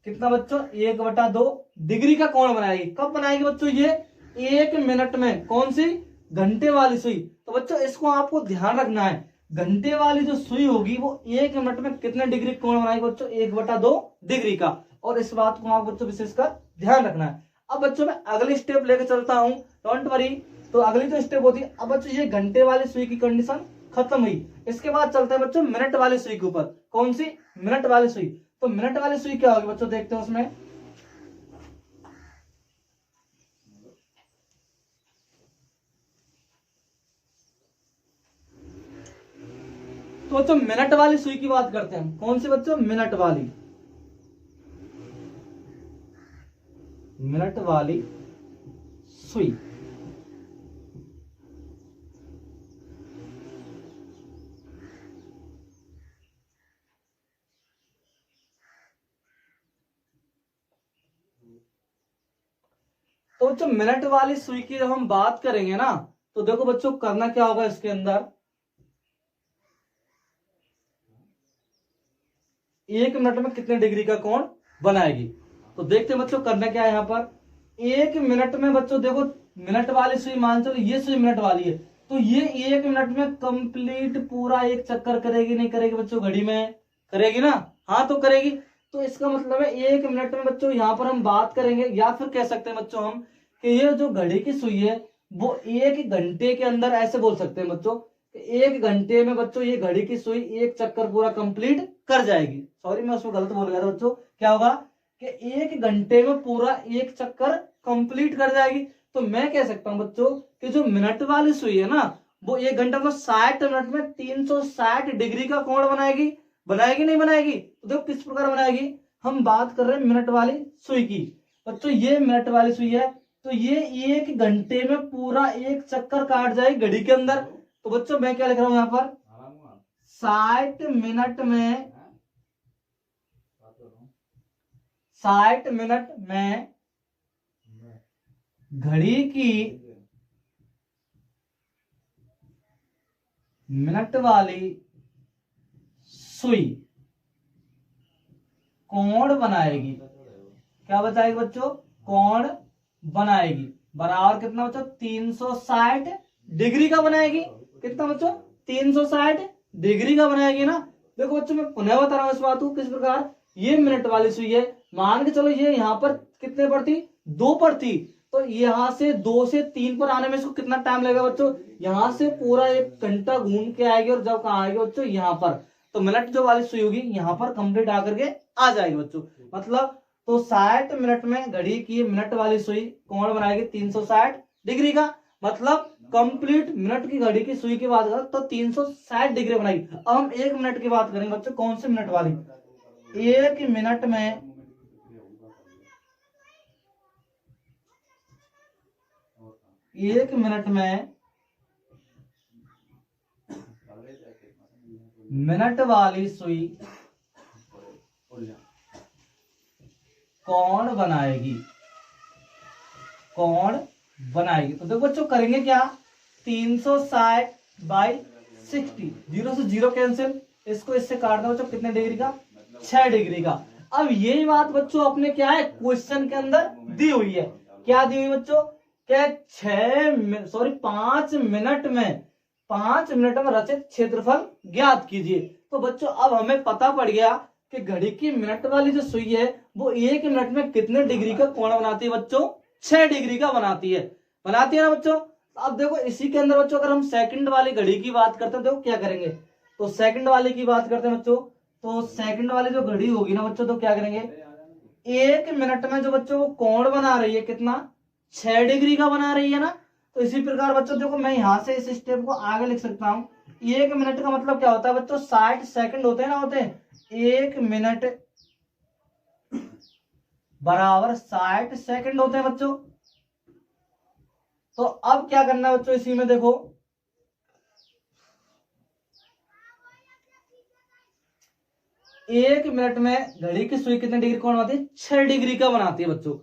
कितना बच्चों? 1/2 डिग्री का कोण बनाएगी। कब बनाएगी बच्चों? ये 1 मिनट में। कौन सी? घंटे वाली सुई। तो बच्चों इसको आपको ध्यान रखना है, घंटे वाली जो सुई होगी वो 1 मिनट में कितने डिग्री कोण बनाएगी बच्चों? 1/2 डिग्री का। और इस बात को आप बच्चों विशेष का ध्यान रखना है। अब बच्चों मैं अगली स्टेप लेकर चलता हूं, डोंट वरी। तो अगली जो स्टेप होती है, अब बच्चों ये घंटे वाली सुई की कंडीशन खत्म हुई। इसके बाद चलते हैं बच्चों मिनट वाली सुई के ऊपर। कौन सी? मिनट वाली सुई। तो मिनट वाली सुई क्या होगी बच्चों? देखते हैं उसमें। तो बच्चों मिनट वाली सुई की बात करते हैं। कौन सी बच्चों? मिनट वाली। मिनट वाली सुई। तो बच्चों मिनट वाली सुई की जब हम बात करेंगे ना, तो देखो बच्चों करना क्या होगा इसके अंदर। 1 मिनट में कितने डिग्री का कोण बनाएगी? तो देखते हैं बच्चों करना क्या है यहाँ पर। 1 मिनट में बच्चों देखो, मिनट वाली सुई मान चलो ये सुई मिनट वाली है, तो ये 1 मिनट में कंप्लीट पूरा एक चक्कर करेगी नहीं करेगी बच्चों? घड़ी में करेगी ना। हाँ तो करेगी। तो इसका मतलब है 1 मिनट में बच्चों यहाँ पर हम बात करेंगे, या फिर कह सकते हैं बच्चों हम कि ये जो घड़ी की सुई है वो 1 घंटे के अंदर, ऐसे बोल सकते हैं बच्चों, 1 घंटे में बच्चों ये घड़ी की सुई एक चक्कर पूरा कंप्लीट कर जाएगी। सॉरी मैं उसमें गलत बोल गया था बच्चों। क्या होगा कि 1 घंटे में पूरा एक चक्कर कंप्लीट कर जाएगी। तो मैं कह सकता हूं बच्चों कि जो मिनट वाली सुई है ना, वो 1 घंटा में 60 मिनट में 360 डिग्री का कोण बनाएगी। बनाएगी नहीं बनाएगी? तो देखो किस प्रकार बनाएगी। हम बात कर रहे हैं मिनट वाली सुई की। बच्चों ये मिनट वाली सुई है, तो ये 1 घंटे में पूरा एक चक्कर काट जाएगी घड़ी के अंदर। तो बच्चों मैं क्या लिख रहा हूं यहां पर, 60 मिनट में 60 मिनट में घड़ी की मिनट वाली सुई कोण बनाएगी। क्या बताएगी बच्चों? कोण बनाएगी। बराबर कितना बच्चों? 360 डिग्री का बनाएगी। कितना बच्चों? 360 डिग्री का बनाएगी ना। देखो बच्चों मैं पुनः बता रहा हूं इस बात को किस प्रकार। ये मिनट वाली सुई है, मान के चलो ये यहाँ पर कितने पर थी? 2 पर थी। तो यहाँ से 2 से 3 पर आने में इसको कितना टाइम लगेगा बच्चों? यहाँ से पूरा 1 घंटा घूम के आएगी और जब कहाँ आएगी बच्चों? यहाँ पर। तो मिनट जो वाली सुई होगी यहाँ पर कंप्लीट आकर के आ जाएगी बच्चों। मतलब तो 60 मिनट में घड़ी की मिनट वाली सुई कोण बनाएगी 360 डिग्री का। मतलब कंप्लीट मिनट की घड़ी की सुई की बात करें तो 360 डिग्री बनाएगी। अब हम 1 मिनट की बात करेंगे बच्चों। कौन सी मिनट वाली? 1 मिनट में 1 मिनट में मिनट वाली सुई कोण बनाएगी, कोण बनाएगी। तो देखो बच्चों करेंगे क्या? 360 बाई 60, 0 से 0 कैंसिल, इसको इससे काट दो बच्चों। कितने डिग्री का? 6 डिग्री का। अब यही बात बच्चों अपने क्या है क्वेश्चन के अंदर दी हुई है। क्या दी हुई बच्चों? क्या 5 मिनट में 5 मिनट में रचित क्षेत्रफल ज्ञात कीजिए। तो बच्चों अब हमें पता पड़ गया कि घड़ी की मिनट वाली जो सुई है वो 1 मिनट में कितने डिग्री का कोण बनाती है बच्चों? 6 डिग्री का बनाती है ना बच्चों। अब देखो इसी के अंदर बच्चों अगर हम सेकंड वाली घड़ी की बात करते हैं तो क्या करेंगे? तो सेकंड वाली की बात करते हैं बच्चों। तो सेकंड वाली जो घड़ी होगी ना बच्चों, तो क्या करेंगे? 1 मिनट में जो बच्चों वो कोण बना रही है कितना? 6 डिग्री का बना रही है ना। तो इसी प्रकार बच्चों देखो मैं यहां से इस स्टेप को आगे लिख सकता हूं। 1 मिनट का मतलब क्या होता है बच्चों? 60 सेकंड होते हैं ना, होते हैं। 1 मिनट बराबर 60 सेकंड होते हैं बच्चों। तो अब क्या करना है बच्चों इसी में देखो, एक मिनट में घड़ी की सुई कितने डिग्री कोण बनाती है? 6 डिग्री का बनाती है बच्चों।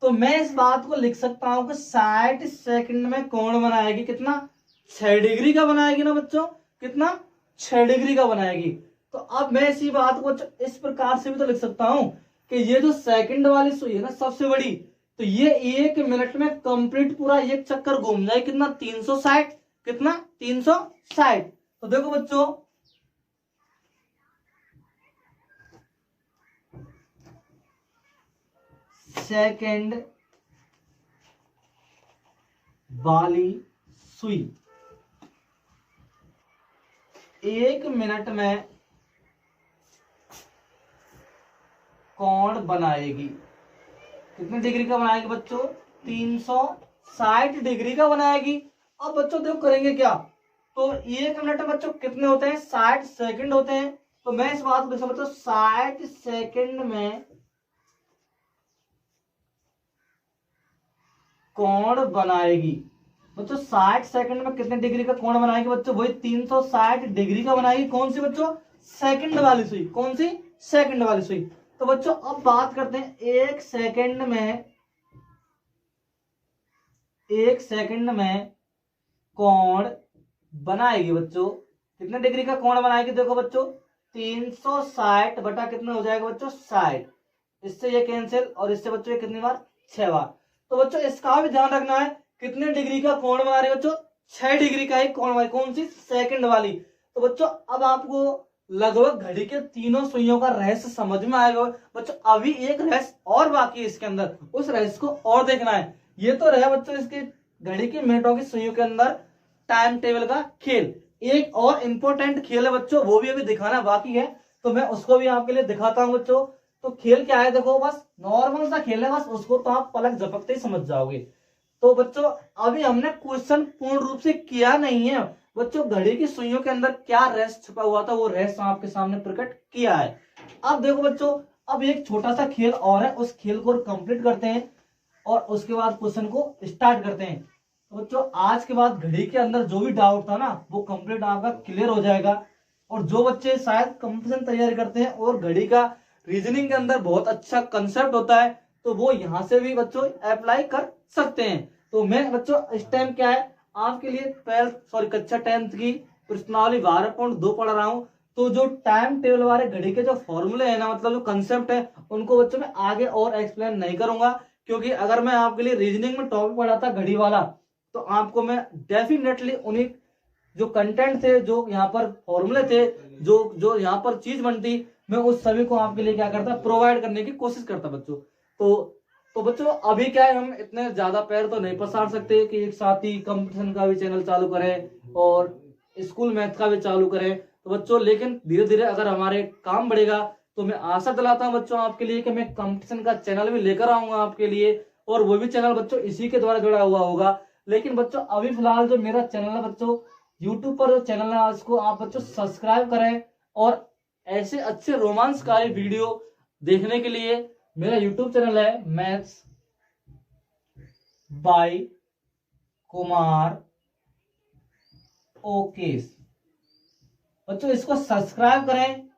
तो मैं इस बात को लिख सकता हूं कि 60 सेकंड में कोण बनाएगी कितना? 6 डिग्री का बनाएगी ना बच्चों। कितना? 6 डिग्री का बनाएगी। तो अब मैं इसी बात को इस प्रकार से भी तो लिख सकता हूं कि ये जो सेकंड वाली सुई है ना सबसे बड़ी, तो ये 1 मिनट में कंप्लीट पूरा एक चक्कर घूम जाए कितना? 360। कितना? 360। तो देखो बच्चों सेकंड वाली सुई 1 मिनट में कोण बनाएगी कितने डिग्री का बनाएगी बच्चों? 360 डिग्री का बनाएगी। अब बच्चों देखो करेंगे क्या? तो 1 मिनट में बच्चों कितने होते हैं? 60 सेकंड होते हैं। तो मैं इस बात को लिख सकता हूं 60 सेकंड में कोण बनाएगी बच्चों। 60 सेकंड में कितने डिग्री का कोण बनाएगी बच्चों? वही 360 डिग्री का बनाएगी। कौन सी बच्चों? सेकंड वाली सुई। कौन सी? सेकंड वाली सुई। तो बच्चों अब बात करते हैं 1 सेकंड में कोण बनाएगी बच्चों कितने डिग्री का कोण बनाएगी? देखो बच्चों 360 बटा कितने हो जाएगा बच्चों? 60। इससे ये कैंसिल और इससे बच्चों ये कितनी बार? 6 बार। तो बच्चों इसका भी ध्यान रखना है कितने डिग्री का कोण बना रही है बच्चों? 6 डिग्री का ही कोण वाली। कौन सी? सेकंड वाली। तो बच्चों अब आपको लगभग घड़ी के तीनों सुइयों का रहस्य समझ में आएगा बच्चों। अभी एक रहस्य और बाकी है इसके अंदर, उस रहस्य को और देखना है। ये तो रहा बच्चों इसके घड़ी की मिनटों की सुइयों के अंदर टाइम टेबल का खेल। एक और इंपॉर्टेंट खेल है बच्चों, वो भी अभी दिखाना बाकी है, तो मैं उसको भी आपके लिए दिखाता हूं बच्चों। तो खेल क्या है देखो, बस नॉर्मल सा खेल है, बस उसको तो आप पलक झपकते ही समझ जाओगे। तो बच्चों अभी हमने क्वेश्चन पूर्ण रूप से किया नहीं है बच्चों, घड़ी की सुइयों के अंदर क्या रहस्य छुपा हुआ था वो रहस्य आपके सामने प्रकट किया है। अब देखो बच्चों, अब एक छोटा सा खेल और है, उस खेल को कंप्लीट करते हैं और उसके बाद क्वेश्चन को स्टार्ट करते हैं। तो बच्चों आज के बाद घड़ी के अंदर जो भी डाउट था ना वो कंप्लीट आपका क्लियर हो जाएगा। और जो बच्चे शायद कंपटीशन तैयारी करते हैं और घड़ी का रीजनिंग के अंदर बहुत अच्छा कंसेप्ट होता है, तो वो यहाँ से भी बच्चों अप्लाई कर सकते हैं। तो मैं बच्चों इस टाइम क्या है आपके लिए कक्षा 10th की प्रश्नावली 12.2 पढ़ रहा हूँ। तो जो टाइम टेबल वाले घड़ी के जो फॉर्मूले है ना, मतलब जो कंसेप्ट है, उनको बच्चों मैं आगे और एक्सप्लेन नहीं करूंगा, क्योंकि अगर मैं आपके लिए रीजनिंग में टॉपिक पढ़ाता घड़ी वाला तो आपको मैं डेफिनेटली उन्हीं जो कंटेंट थे, जो यहाँ पर फॉर्मूले थे, जो यहाँ पर चीज बनती, मैं उस सभी को आपके लिए क्या करता प्रोवाइड करने की कोशिश करता बच्चों। तो तो बच्चों अभी क्या है, हम इतने ज्यादा पैर तो नहीं पसार सकते कि एक साथ ही कंपटीशन का भी चैनल चालू करें और स्कूल मैथ का भी चालू करें। तो बच्चों लेकिन धीरे धीरे अगर हमारे काम बढ़ेगा तो मैं आशा दिलाता हूं बच्चों आपके लिए कि मैं कंपटीशन का चैनल भी लेकर आऊंगा आपके लिए, और वो भी चैनल बच्चों इसी के द्वारा जुड़ा हुआ होगा। लेकिन बच्चों अभी फिलहाल जो मेरा चैनल है बच्चों, यूट्यूब पर जो चैनल है उसको आप बच्चों सब्सक्राइब करें, और ऐसे अच्छे रोमांचकारी वीडियो देखने के लिए मेरा यूट्यूब चैनल है मैथ्स बाय कुमार ओकेस। बच्चों इसको सब्सक्राइब करें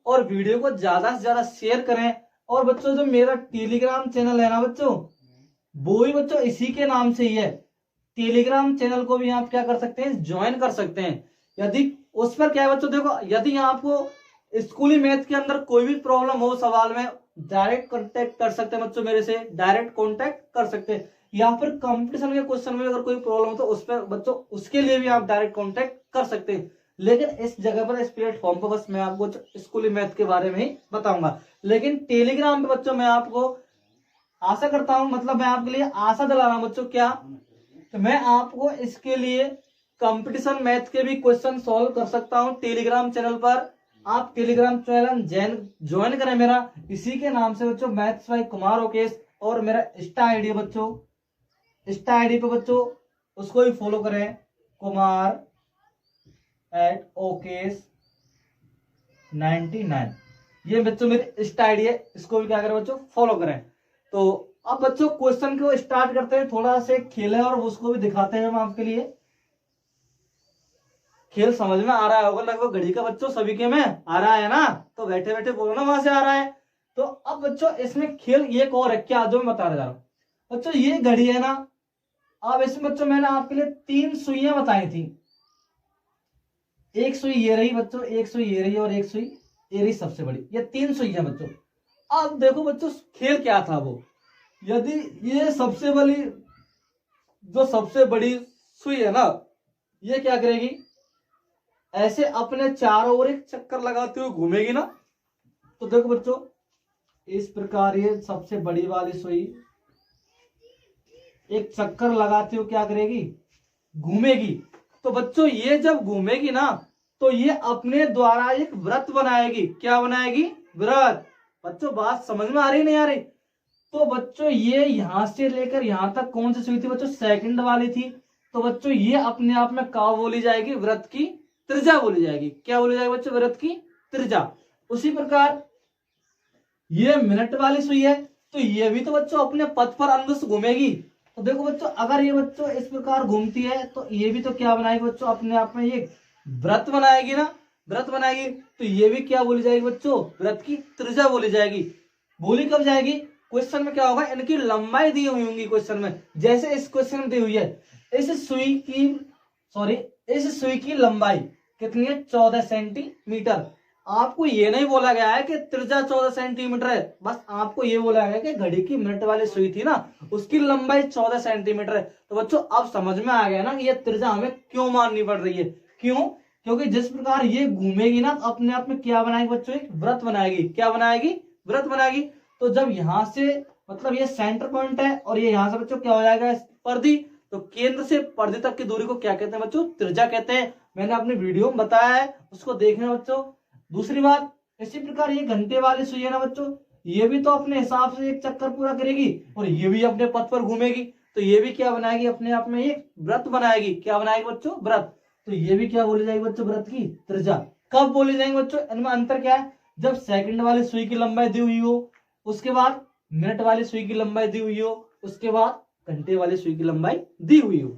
और वीडियो को ज्यादा से ज्यादा शेयर करें। और बच्चों जो मेरा टेलीग्राम चैनल है ना बच्चों, वो भी बच्चों इसी के नाम से ही है। टेलीग्राम चैनल को भी आप क्या कर सकते हैं, ज्वाइन कर सकते हैं। यदि उस पर क्या है बच्चों, देखो यदि आपको स्कूली मैथ के अंदर कोई भी प्रॉब्लम हो सवाल में, डायरेक्ट कांटेक्ट कर सकते हैं बच्चों, मेरे से डायरेक्ट कांटेक्ट कर सकते हैं। या फिर कंपटीशन के क्वेश्चन में अगर कोई प्रॉब्लम हो तो उस पर बच्चों उसके लिए भी आप डायरेक्ट कांटेक्ट कर सकते हैं। लेकिन इस जगह पर, इस प्लेटफॉर्म पर बस मैं आपको स्कूली मैथ के बारे में ही बताऊंगा। लेकिन टेलीग्राम पे बच्चों मैं आपको आशा करता हूं, मतलब मैं आपके लिए आशा दिला रहा हूं बच्चों, क्या तो मैं आपको इसके लिए कंपटीशन मैथ के भी क्वेश्चन सॉल्व कर सकता हूं टेलीग्राम चैनल पर। आप टेलीग्राम चैनल ज्वाइन करें मेरा, इसी के नाम से बच्चों मैथ्स बाय कुमार ओकेश। और मेरा इंस्टा आईडी है बच्चों, इंस्टा आईडी पे बच्चों उसको भी फॉलो करें, कुमार @ओकेश 99। ये बच्चों मेरी इंस्टा आईडी है, इसको भी क्या करें बच्चों, फॉलो करें। तो अब बच्चों क्वेश्चन को स्टार्ट करते हैं, थोड़ा से खेल है और उसको भी दिखाते हैं हम आपके लिए। खेल समझ में आ रहा होगा लगभग, घड़ी का बच्चों सभी के में आ रहा है ना, तो बैठे बैठे बोलो ना वहां से आ रहा है। तो अब बच्चों इसमें खेल एक और है, क्या जो मैं बता रहा हूं बच्चों, ये घड़ी है ना। अब इसमें बच्चों मैंने आपके लिए 3 सुइयां बताई थी। एक सुई ये रही बच्चों, एक सुई ये रही, और एक सुई ये रही सबसे बड़ी। ये 3 सुइयां बच्चों। अब देखो बच्चों खेल क्या था वो, यदि ये सबसे बड़ी, जो सबसे बड़ी सुई है ना, ये क्या करेगी, ऐसे अपने चारों ओर एक चक्कर लगाते हुए घूमेगी ना। तो देखो बच्चों इस प्रकार ये सबसे बड़ी वाली सुई एक चक्कर लगाते हुए क्या करेगी, घूमेगी। तो बच्चों ये जब घूमेगी ना, तो ये अपने द्वारा एक वृत्त बनाएगी। क्या बनाएगी, वृत्त। बच्चों बात समझ में आ रही नहीं आ रही। तो बच्चों ये यहां से लेकर यहां तक कौन सी सुई थी बच्चों, सेकंड वाली थी। तो बच्चों ये अपने आप में क्या बोली जाएगी, वृत्त की त्रिज्या बोली जाएगी। क्या बोली जाएगी बच्चों, वृत्त की त्रिज्या। उसी प्रकार ये मिनट वाली सुई है, तो ये भी तो बच्चों अपने पथ पर अनुदिश घूमेगी। तो देखो बच्चों अगर ये बच्चों इस प्रकार घूमती है तो ये भी तो क्या बनाएगी बच्चों, अपने आप में ये वृत्त बनाएगी ना, वृत्त बनाएगी। तो ये भी क्या बोली जाएगी बच्चों, वृत्त की त्रिज्या बोली जाएगी। बोली कब जाएगी, क्वेश्चन में क्या होगा, इनकी लंबाई दी हुई होंगी क्वेश्चन में। जैसे इस क्वेश्चन में दी हुई है, इस सुई की लंबाई कितनी है, 14 सेंटीमीटर। आपको ये नहीं बोला गया है कि त्रिज्या 14 सेंटीमीटर है, बस आपको ये बोला गया कि घड़ी की मिनट वाली सुई थी ना, उसकी लंबाई 14 सेंटीमीटर है। तो बच्चों अब समझ में आ गया ना कि ये त्रिज्या हमें क्यों माननी पड़ रही है। क्यों, क्योंकि जिस प्रकार ये घूमेगी ना, तो अपने आप में क्या बनाएगी बच्चों, एक वृत्त बनाएगी। क्या बनाएगी, वृत्त बनाएगी। तो जब यहां से, मतलब ये सेंटर पॉइंट है, और ये यहां से बच्चों क्या हो जाएगा, परिधि। तो केंद्र से परिधि तक की दूरी को क्या कहते हैं बच्चों, त्रिज्या कहते हैं। मैंने अपनी वीडियो में बताया है, उसको देखना बच्चों। दूसरी बात, इसी प्रकार ये घंटे वाली सुई है ना बच्चों, ये भी तो अपने हिसाब से एक चक्कर पूरा करेगी, और ये भी अपने पथ पर घूमेगी। तो ये भी क्या बनाएगी, अपने आप में एक वृत्त बनाएगी। क्या बनाएगी बच्चों, वृत्त। तो ये भी क्या बोली जाएगी बच्चों, वृत्त की त्रिज्या। कब बोली जाएगी बच्चों, इनमें अंतर क्या है, जब सेकंड वाली सुई की लंबाई दी हुई हो, उसके बाद मिनट वाली सुई की लंबाई दी हुई हो, उसके बाद घंटे वाली सुई की लंबाई दी हुई हो।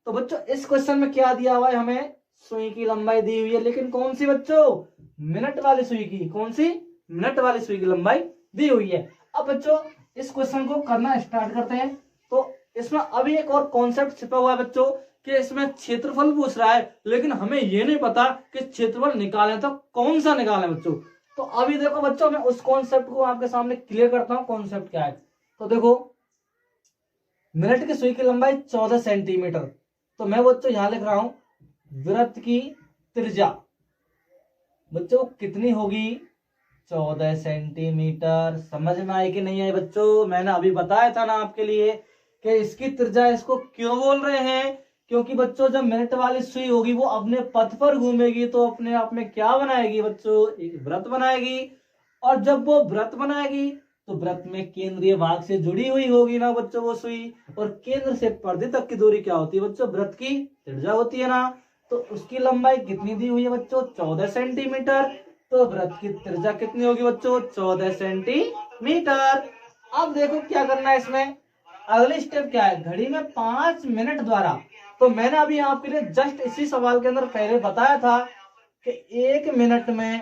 तो बच्चों इस क्वेश्चन में क्या दिया हुआ है, हमें सुई की लंबाई दी हुई है, लेकिन कौन सी बच्चों, मिनट वाली सुई की। कौन सी, मिनट वाली सुई की लंबाई दी हुई है। अब बच्चों इस क्वेश्चन को करना स्टार्ट करते हैं। तो इसमें अभी एक और कॉन्सेप्ट छिपा हुआ है बच्चों, कि इसमें क्षेत्रफल पूछ रहा है, लेकिन हमें ये नहीं पता कि क्षेत्रफल निकालें तो कौन सा निकालें बच्चों। तो अभी देखो बच्चों, मैं उस कॉन्सेप्ट को आपके सामने क्लियर करता हूं, कॉन्सेप्ट क्या है। तो देखो मिनट की सुई की लंबाई 14 सेंटीमीटर। तो मैं बच्चों यहां लिख रहा हूं, वृत्त की त्रिज्या बच्चों कितनी होगी, 14 सेंटीमीटर। समझ में आई कि नहीं आई बच्चों? मैंने अभी बताया था ना आपके लिए कि इसकी त्रिज्या, इसको क्यों बोल रहे हैं, क्योंकि बच्चों जब मिनट वाली सुई होगी वो अपने पथ पर घूमेगी तो अपने आप में क्या बनाएगी बच्चों? एक वृत्त बनाएगी। और जब वो वृत्त बनाएगी तो वृत्त में केंद्रीय भाग से जुड़ी हुई होगी ना बच्चों वो सुई, और केंद्र से परिधि तक की दूरी क्या होती है बच्चों? वृत्त की त्रिज्या होती है ना। तो उसकी लंबाई कितनी दी हुई है बच्चों? 14 सेंटीमीटर। तो वृत्त की त्रिज्या कितनी होगी बच्चों? 14 सेंटीमीटर। अब देखो क्या करना है इसमें। अगली स्टेप क्या है? घड़ी में 5 मिनट द्वारा। तो मैंने अभी आपके लिए जस्ट इसी सवाल के अंदर पहले बताया था कि 1 मिनट में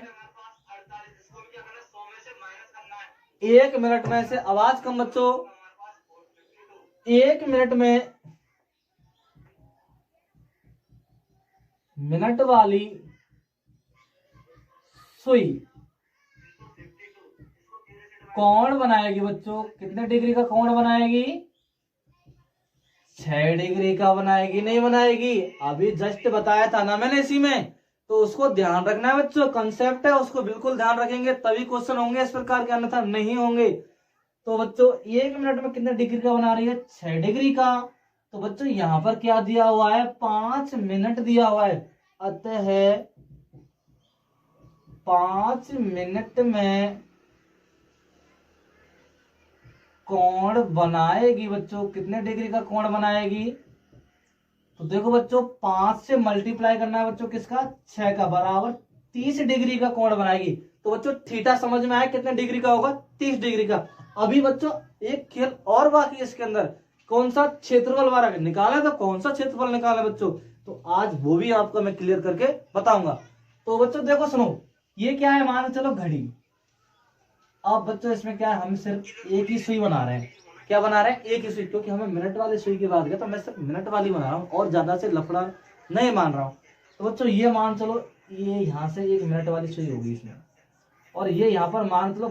से आवाज कम बच्चों, 1 मिनट में मिनट वाली सुई कोण बनाएगी बच्चों। कितने डिग्री का कोण बनाएगी? 6 डिग्री का बनाएगी। नहीं बनाएगी? अभी जस्ट बताया था ना मैंने इसी में। तो उसको ध्यान रखना है बच्चों, कंसेप्ट है उसको बिल्कुल ध्यान रखेंगे तभी क्वेश्चन होंगे इस प्रकार के, अन्यथा नहीं होंगे। तो बच्चों 1 मिनट में कितने डिग्री का बना रही है? 6 डिग्री का। तो बच्चों यहाँ पर क्या दिया हुआ है? 5 मिनट दिया हुआ है। अतः 5 मिनट में कोण बनाएगी बच्चों। कितने डिग्री का कोण बनाएगी? तो देखो बच्चों 5 से मल्टीप्लाई करना है बच्चों किसका? 6 का, बराबर 30 डिग्री का कोण बनाएगी। तो बच्चों थीटा समझ में आया कितने डिग्री का होगा? 30 डिग्री का। अभी बच्चों एक खेल और बाकी है इसके अंदर। कौन सा? क्षेत्रफल वाला निकाला था। कौन सा क्षेत्रफल निकाला बच्चों? तो आज वो भी आपको मैं क्लियर करके बताऊंगा। तो बच्चों देखो सुनो, ये क्या है? मान चलो घड़ी। अब बच्चों इसमें क्या है? हम सिर्फ एक ही सुई बना रहे हैं। क्या बना रहे हैं? एक ही सुई, क्योंकि हमें मिनट वाली सुई की बात है तो मैं सिर्फ मिनट वाली बना रहा हूँ और ज्यादा से लफड़ा नहीं मान रहा हूँ। तो बच्चों ये मान चलो, ये यहाँ से 1 मिनट वाली सुई होगी इसमें, और ये यहाँ पर मान चलो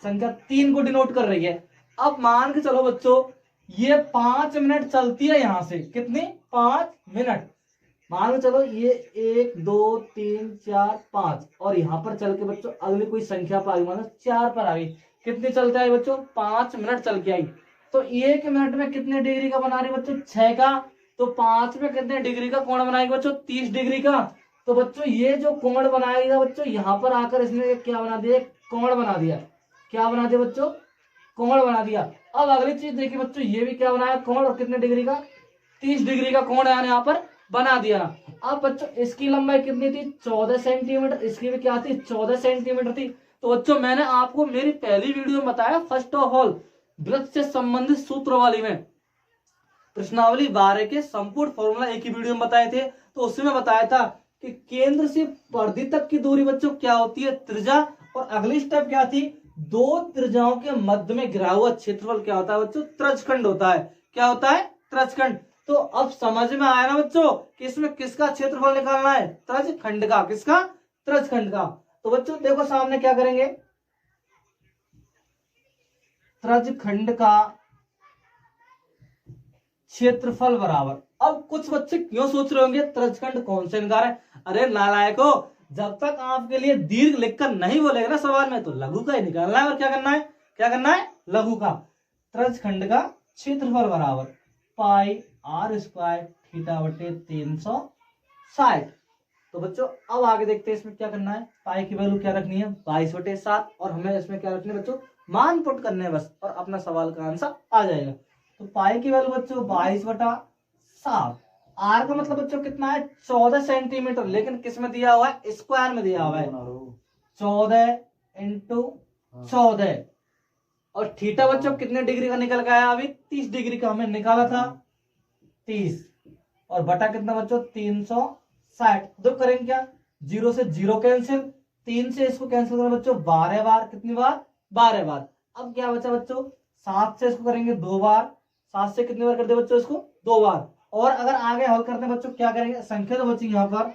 संख्या 3 को डिनोट कर रही है। अब मान के चलो बच्चों ये 5 मिनट चलती है यहाँ से। कितनी? 5 मिनट। मान लो चलो ये 1 2 3 4 5, और यहाँ पर चल के बच्चों अगली कोई संख्या पर आ गई, मतलब 4 पर आ गई। कितनी चलते आई बच्चों? 5 मिनट चल के आई। तो 1 मिनट में कितने डिग्री का बना रही बच्चों? 6 का। तो 5 में कितने डिग्री का कोण बनाएगी बच्चों? 30 डिग्री का। तो बच्चों ये जो कोण बनाएगा बच्चों, यहाँ पर आकर इसने क्या बना दिया? कोण बना दिया। क्या बना दिया बच्चों? कोण बना दिया। अब अगली चीज देखिए बच्चों, ये भी क्या बनाया? कोण, और कितने डिग्री का? 30 डिग्री का कोण यहाँ पर बना दिया। अब बच्चों इसकी लंबाई कितनी थी? 14 सेंटीमीटर। इसकी भी क्या थी? 14 सेंटीमीटर थी। तो बच्चों मैंने आपको मेरी पहली वीडियो में बताया, फर्स्ट ऑफ ऑल वृत्त से संबंधित सूत्र वाली में, प्रश्नावली 12 के संपूर्ण फॉर्मूला एक ही वीडियो में बताए थे। तो उसमें बताया था कि केंद्र से परिधि तक की दूरी बच्चों क्या होती है? त्रिज्या। और अगली स्टेप क्या थी? दो त्रिज्याओं के मध्य में घिरा हुआ क्षेत्रफल क्या होता है बच्चों? त्रजखंड होता है। क्या होता है? त्रजखंड। तो अब समझ में आया ना बच्चों कि इसमें किसका क्षेत्रफल निकालना है? त्रजखंड का। किसका? त्रजखंड का। तो बच्चों देखो सामने क्या करेंगे? त्रजखंड का क्षेत्रफल बराबर। अब कुछ बच्चे क्यों सोच रहे होंगे त्रजखंड कौन से निकाल है? अरे नालायको, जब तक आपके लिए दीर्घ लिखकर नहीं बोलेगा ना सवाल में, तो लघु का ही निकालना है। और क्या करना है? क्या करना है? लघु का। त्रजखंड का क्षेत्रफल बराबर पाई आर स्क्वायर थीटा बटे 360। तो बच्चों अब आगे देखते हैं इसमें क्या करना है। पाई की वैल्यू क्या रखनी है? 22/7। और हमें इसमें क्या रखनी है बच्चों? मान पुट करने हैं बस, और अपना सवाल का आंसर आ जाएगा। तो पाई की वैल्यू बच्चों 22/7। आर का मतलब बच्चों कितना है? 14 सेंटीमीटर। लेकिन किस में दिया हुआ है? स्क्वायर में दिया हुआ है। 14 इंटू 14। और थीटा बच्चों कितने डिग्री का निकल गया? अभी 30 डिग्री का हमें निकाला था, 30। और बटा कितना बच्चों? 360। तो करेंगे क्या? 0 से 0 कैंसिल, 3 से इसको कैंसिल करें बच्चों 12 बार। कितनी बार? 12 बार। अब क्या बचा बच्चों? 7 से इसको करेंगे 2 बार। 7 से कितनी बार कर दे बच्चों? इसको 2 बार। और अगर आगे हल करते हैं बच्चों क्या करेंगे? संख्या तो बची यहाँ पर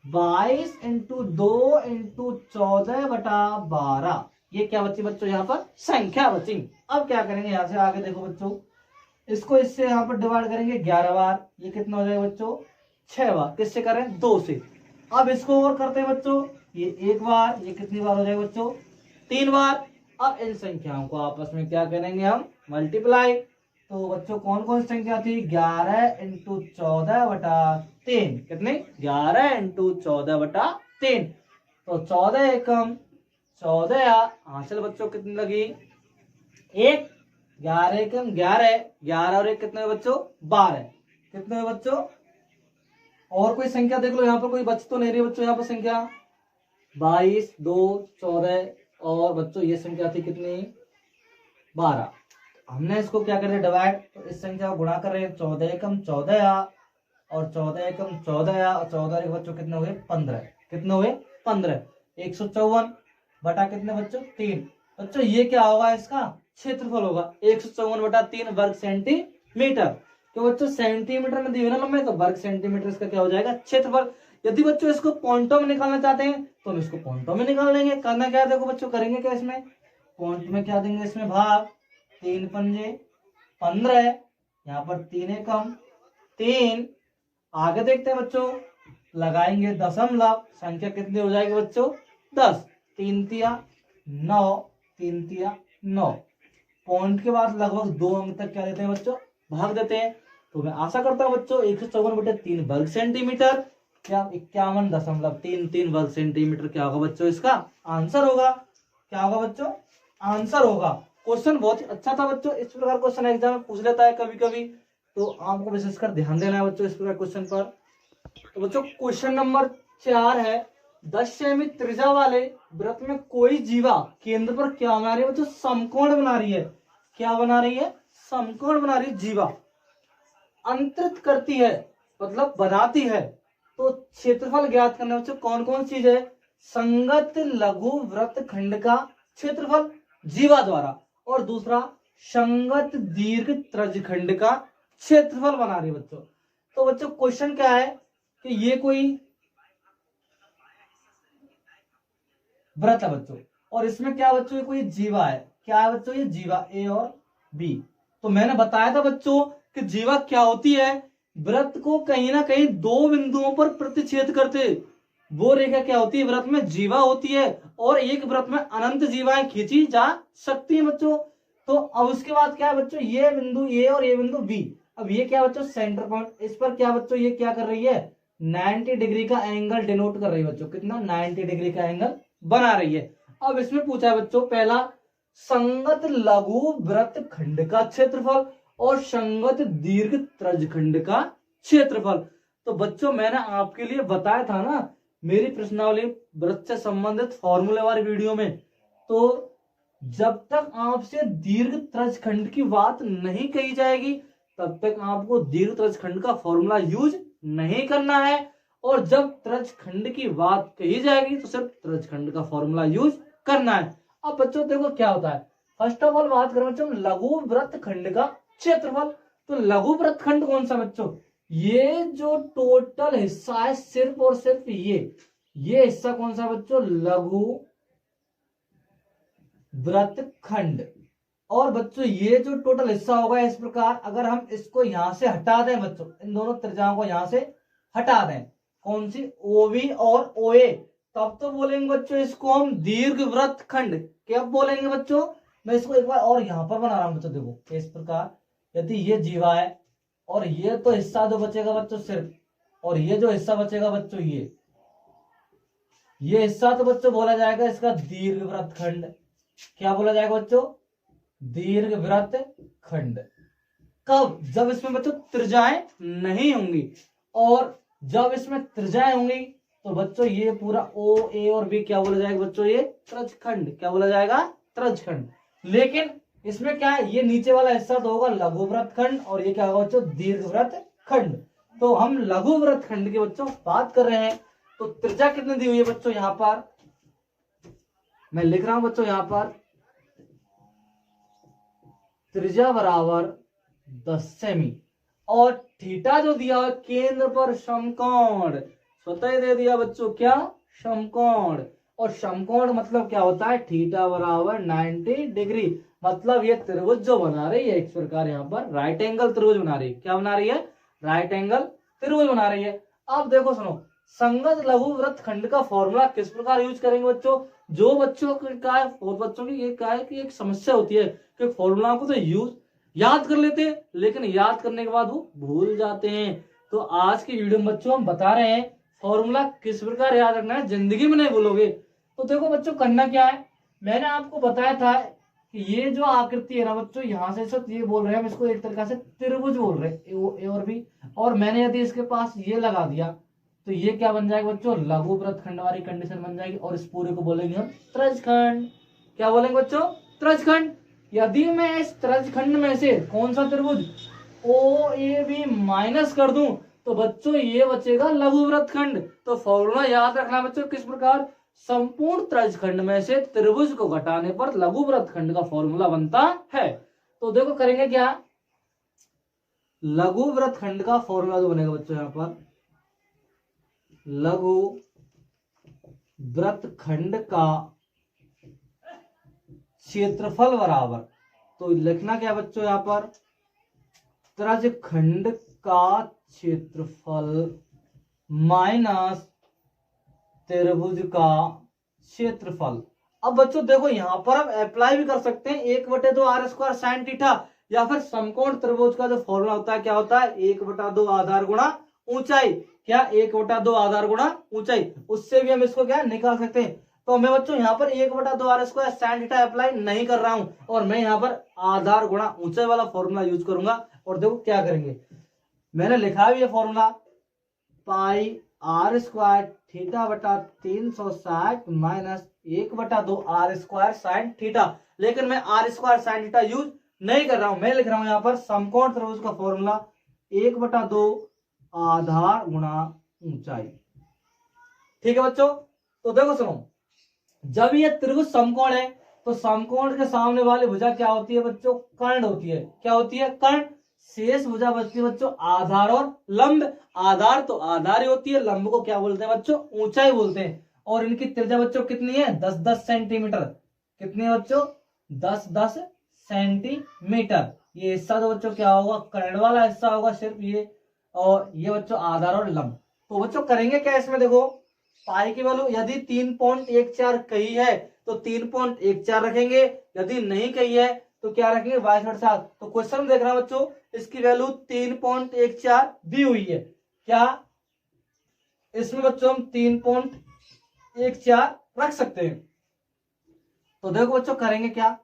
22 इंटू 2 इंटू 14/12। ये क्या बची बच्चों? यहाँ पर संख्या बची। अब क्या करेंगे? यहाँ से आगे देखो बच्चों, इसको इससे यहाँ पर डिवाइड करेंगे 11 बार। ये कितना हो जाएगा बच्चों? 6 बार। किससे करें? 2 से। अब इसको और करते हैं बच्चों, ये एक बार, ये कितनी बार हो जाएगा बच्चों, 3 बार। अब इन संख्याओं को आपस में क्या करेंगे हम, मल्टीप्लाई। तो बच्चों कौन कौन सी संख्या थी, 11 इंटू 14/3, कितने, 11 इंटू 14/3। तो 14 एकम 14 हासिल बच्चों कितनी लगी, 1। 11 एकम 11, 11 और 1 कितने हुए बच्चों, 12, कितने हुए बच्चों। और कोई संख्या देख लो यहाँ पर, कोई बच तो नहीं रही बच्चों यहाँ पर संख्या, 22, 2, 14 और बच्चों ये संख्या थी कितनी, 12। हमने इसको क्या कर रहे हैं, डिवाइड, तो इस संख्या को गुणा कर रहे हैं, 14 एकम 14 और 14 एकम 14 और 14 के बच्चों कितने हुए, 15, कितने हुए, 15। 154 बटा कितने बच्चों, 3। बच्चों ये क्या होगा, इसका क्षेत्रफल होगा, 154/3 वर्ग सेंटीमीटर। तो बच्चों सेंटीमीटर में दी हुई ना लंबाई, तो वर्ग सेंटीमीटर इसका क्या हो जाएगा, क्षेत्रफल। यदि बच्चों इसको पॉइंटों में निकालना चाहते हैं तो हम इसको पॉइंटों में निकाल लेंगे। करना क्या है, देखो बच्चों करेंगे क्या, इसमें पॉइंट में क्या देंगे, इसमें भाग, 3 पंजे 15, यहाँ पर 3 एकम 3। आगे देखते हैं बच्चों, लगाएंगे दशमलव, संख्या कितनी हो जाएगी बच्चों, 10, 3 तिया 9, 3 तिया 9। पॉइंट के बाद लगभग 2 अंक तक क्या देते हैं बच्चों, भाग देते हैं। तो मैं आशा करता हूं बच्चों 154/3 वर्ग सेंटीमीटर क्या 51.33 वर्ग सेंटीमीटर क्या होगा बच्चों, इसका आंसर होगा। क्या होगा बच्चों, आंसर होगा। क्वेश्चन बहुत ही अच्छा था बच्चों, इस प्रकार क्वेश्चन एग्जाम में पूछ लेता है कभी कभी, तो आपको विशेषकर ध्यान देना है बच्चों इस प्रकार क्वेश्चन पर। तो बच्चों क्वेश्चन नंबर 4 है, 10 सेमी त्रिज्या वाले वृत्त में कोई जीवा केंद्र पर क्या बना रही है बच्चों, समकोण बना रही है। क्या बना रही है, समकोण बना रही है। जीवा अंतरित करती है मतलब बनाती है। तो क्षेत्रफल ज्ञात करना बच्चों, कौन कौन चीज है, संगत लघु वृत्त खंड का क्षेत्रफल जीवा द्वारा, और दूसरा संगत दीर्घ त्रिज्यखंड का क्षेत्रफल बना रही है बच्चों। तो बच्चों क्वेश्चन क्या है कि ये कोई वृत्त है बच्चों, और इसमें क्या बच्चों, ये कोई जीवा है। क्या है बच्चों, ये जीवा ए और बी। तो मैंने बताया था बच्चों कि जीवा क्या होती है, वृत्त को कहीं ना कहीं 2 बिंदुओं पर प्रतिच्छेद करते, वो रेखा क्या होती है, वृत्त में जीवा होती है। और एक वृत्त में अनंत जीवाएं खींची जा सकती है बच्चों। तो अब उसके बाद क्या है बच्चों, ये बिंदु ए और ये बिंदु बी, अब ये क्या बच्चों, सेंटर पॉइंट, इस पर क्या बच्चों, ये क्या कर रही है, 90 डिग्री का एंगल डिनोट कर रही है बच्चों, कितना, 90 डिग्री का एंगल बना रही है। अब इसमें पूछा है बच्चों, पहला संगत लघु वृत्त खंड का क्षेत्रफल और संगत दीर्घ त्रिज्यखंड का क्षेत्रफल। तो बच्चों मैंने आपके लिए बताया था ना मेरी प्रश्नावली वृत्त से संबंधित फॉर्मूले वाली वीडियो में, तो जब तक आपसे दीर्घ त्रिज्यखंड की बात नहीं कही जाएगी तब तक आपको दीर्घ त्रिज्यखंड का फॉर्मूला यूज नहीं करना है, और जब त्रिज्यखंड की बात कही जाएगी तो सिर्फ त्रिज्यखंड का फॉर्मूला यूज करना है। अब बच्चों देखो क्या होता है, फर्स्ट ऑफ ऑल बात करें बच्चों लघु वृत्त खंड का क्षेत्रफल। तो लघु वृत्त खंड कौन सा बच्चों, ये जो टोटल हिस्सा है सिर्फ और सिर्फ ये हिस्सा कौन सा बच्चों, लघु वृत्त खंड। और बच्चों ये जो टोटल हिस्सा होगा इस प्रकार, अगर हम इसको यहां से हटा दें बच्चों, इन दोनों त्रिज्याओं को यहां से हटा दें, कौन सी, ओवी और ओए, तब तो बोलेंगे बच्चों इसको हम दीर्घ वृत्त खंड। क्या बोलेंगे बच्चों, मैं इसको एक बार और यहां पर बना रहा हूं बच्चों, देखो इस प्रकार, यदि ये जीवा है और ये तो हिस्सा जो बचेगा बच्चों सिर्फ, और ये जो हिस्सा बचेगा बच्चों ये हिस्सा तो बच्चों बोला जाएगा इसका दीर्घ वृत्त खंड। क्या बोला जाएगा बच्चों, दीर्घ वृत्त खंड। कब, जब इसमें बच्चों त्रिज्याएं नहीं होंगी, और जब इसमें त्रिज्याएं होंगी तो बच्चों ये पूरा ओ ए और बी क्या बोला जाएगा बच्चों, ये त्रिज्यखंड। क्या बोला जाएगा, त्रिज्यखंड। लेकिन इसमें क्या है, ये नीचे वाला हिस्सा तो होगा लघु वृत्त खंड, और ये क्या होगा बच्चों, दीर्घ वृत्त खंड। तो हम लघु वृत्त खंड की बच्चों बात कर रहे हैं। तो त्रिज्या कितनी दी हुई है बच्चों, यहां पर मैं लिख रहा हूं बच्चों, यहां पर त्रिज्या बराबर 10 सेमी, और थीटा जो दिया है केंद्र पर समकोण, स्वतः ही दे दिया बच्चों, क्या, समकोण। और समकोण मतलब क्या होता है, थीटा बराबर 90 डिग्री, मतलब ये त्रिभुज जो बना रही है इस प्रकार, यहाँ पर राइट एंगल त्रिभुज बना रही है। क्या बना रही है, राइट एंगल त्रिभुज बना रही है। अब देखो सुनो, संगत लघु वृत्त खंड का फॉर्मूला किस प्रकार यूज करेंगे बच्चों? जो बच्चों का है और बच्चों की ये क्या है कि एक समस्या होती है कि फॉर्मूला को तो यूज याद कर लेते हैं लेकिन याद करने के बाद वो भूल जाते हैं। तो आज की वीडियो में बच्चों हम बता रहे हैं फॉर्मूला किस प्रकार याद रखना है, जिंदगी में नहीं भूलोगे। तो देखो बच्चों करना क्या है, मैंने आपको बताया था कि ये जो आकृति है ना बच्चों, यहाँ से ये बोल रहे हैं हम इसको एक तरीका से त्रिभुज बोल रहे हैं ए और बी, और मैंने यदि इसके पास ये लगा दिया तो ये क्या बन जाएगा बच्चों? लघु वृत्तखंड वाली कंडीशन बन जाएगी और इस पूरे को बोलेंगे हम त्रिज्यखंड। क्या बोलेंगे बच्चों? त्रिज्यखंड। यदि मैं इस त्रिज्यखंड में से कौन सा त्रिभुज ओ ए बी माइनस कर दूं तो बच्चों ये बचेगा लघु वृत्तखंड। तो फॉर्मूला याद रखना बच्चों किस प्रकार, संपूर्ण त्रिज्यखंड में से त्रिभुज को घटाने पर लघु वृत्तखंड का फॉर्मूला बनता है। तो देखो करेंगे क्या, लघु वृत्तखंड का फॉर्मूला जो बनेगा बच्चों यहाँ पर लघु वृत्तखंड का क्षेत्रफल बराबर, तो लिखना क्या बच्चों यहाँ पर, त्रिज्यखंड का क्षेत्रफल माइनस त्रिभुज का क्षेत्रफल। अब बच्चों देखो यहाँ पर हम अप्लाई भी कर सकते हैं 1/2 आर स्क्वायर साइन थीटा, या फिर समकोण त्रिभुज का जो फॉर्मूला होता है क्या होता है, 1/2 आधार गुणा ऊंचाई। क्या 1/2 आधार गुणा ऊंचाई, उससे भी हम इसको क्या निकाल सकते हैं। तो मैं बच्चों यहाँ पर 1/2 R square sine theta apply नहीं कर रहा हूं और मैं यहाँ पर आधार गुणा ऊंचाई वाला फॉर्मूला यूज करूंगा। और देखो क्या करेंगे, मैंने लिखा भी है formula, pi R square theta बटा 360 minus 1/2 R square sine theta. लेकिन मैं R square sine theta use नहीं कर रहा हूं, मैं लिख रहा हूं यहाँ पर समकोण त्रिभुज का फॉर्मूला 1/2 आधार गुणा ऊंचाई। ठीक है बच्चों, तो देखो सुनो, जब ये त्रिभुज समकोण है तो समकोण के सामने वाली भुजा क्या होती है बच्चों? कर्ण होती है। क्या होती है? कर्ण। शेष भुजा बचती है बच्चों आधार और लंब। आधार तो आधार ही होती है, लंब को क्या बोलते हैं बच्चों? ऊंचाई बोलते हैं। और इनकी त्रिज्या बच्चों कितनी है? 10-10 सेंटीमीटर। कितनी है बच्चों? 10-10 सेंटीमीटर। ये हिस्सा तो बच्चों क्या होगा? कर्ण वाला हिस्सा होगा सिर्फ ये, और ये बच्चों आधार और लंब। तो बच्चों करेंगे क्या इसमें, देखो पाई की वैल्यू यदि 3.14 कही है तो 3.14 रखेंगे, यदि नहीं कही है तो क्या रखेंगे? 22/7। तो क्वेश्चन देख रहा बच्चों, इसकी वैल्यू 3.14 दी हुई है। क्या इसमें बच्चों हम 3.14 रख सकते हैं? तो देखो बच्चों करेंगे क्या,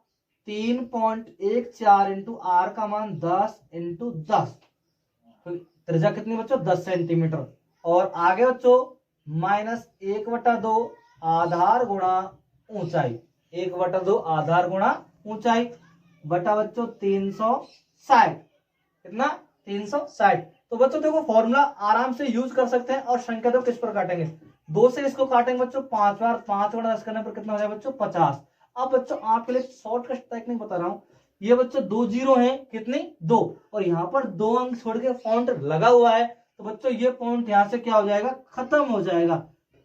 3.14 इंटू आर का मान 10 इंटू 10, त्रिज्या कितनी बच्चों? 10 सेंटीमीटर। और आगे बच्चों माइनस 1/2 आधार गुणा ऊंचाई, 1/2 आधार गुणा ऊंचाई बटा बच्चों 360। कितना? 360। तो बच्चों देखो फॉर्मूला आराम से यूज कर सकते हैं। और संख्या तो किस पर काटेंगे? 2 से इसको काटेंगे बच्चों 5 बार, 5/10 करने पर कितना हो जाएगा बच्चों? 50। अब बच्चों आपके लिए शॉर्टकट टेक्निक बता रहा हूं, ये बच्चों 2 जीरो है, कितनी? 2, और यहाँ पर 2 अंक छोड़ के फॉन्ट लगा हुआ है, तो बच्चों ये पॉइंट यहां से क्या हो जाएगा? खत्म हो जाएगा।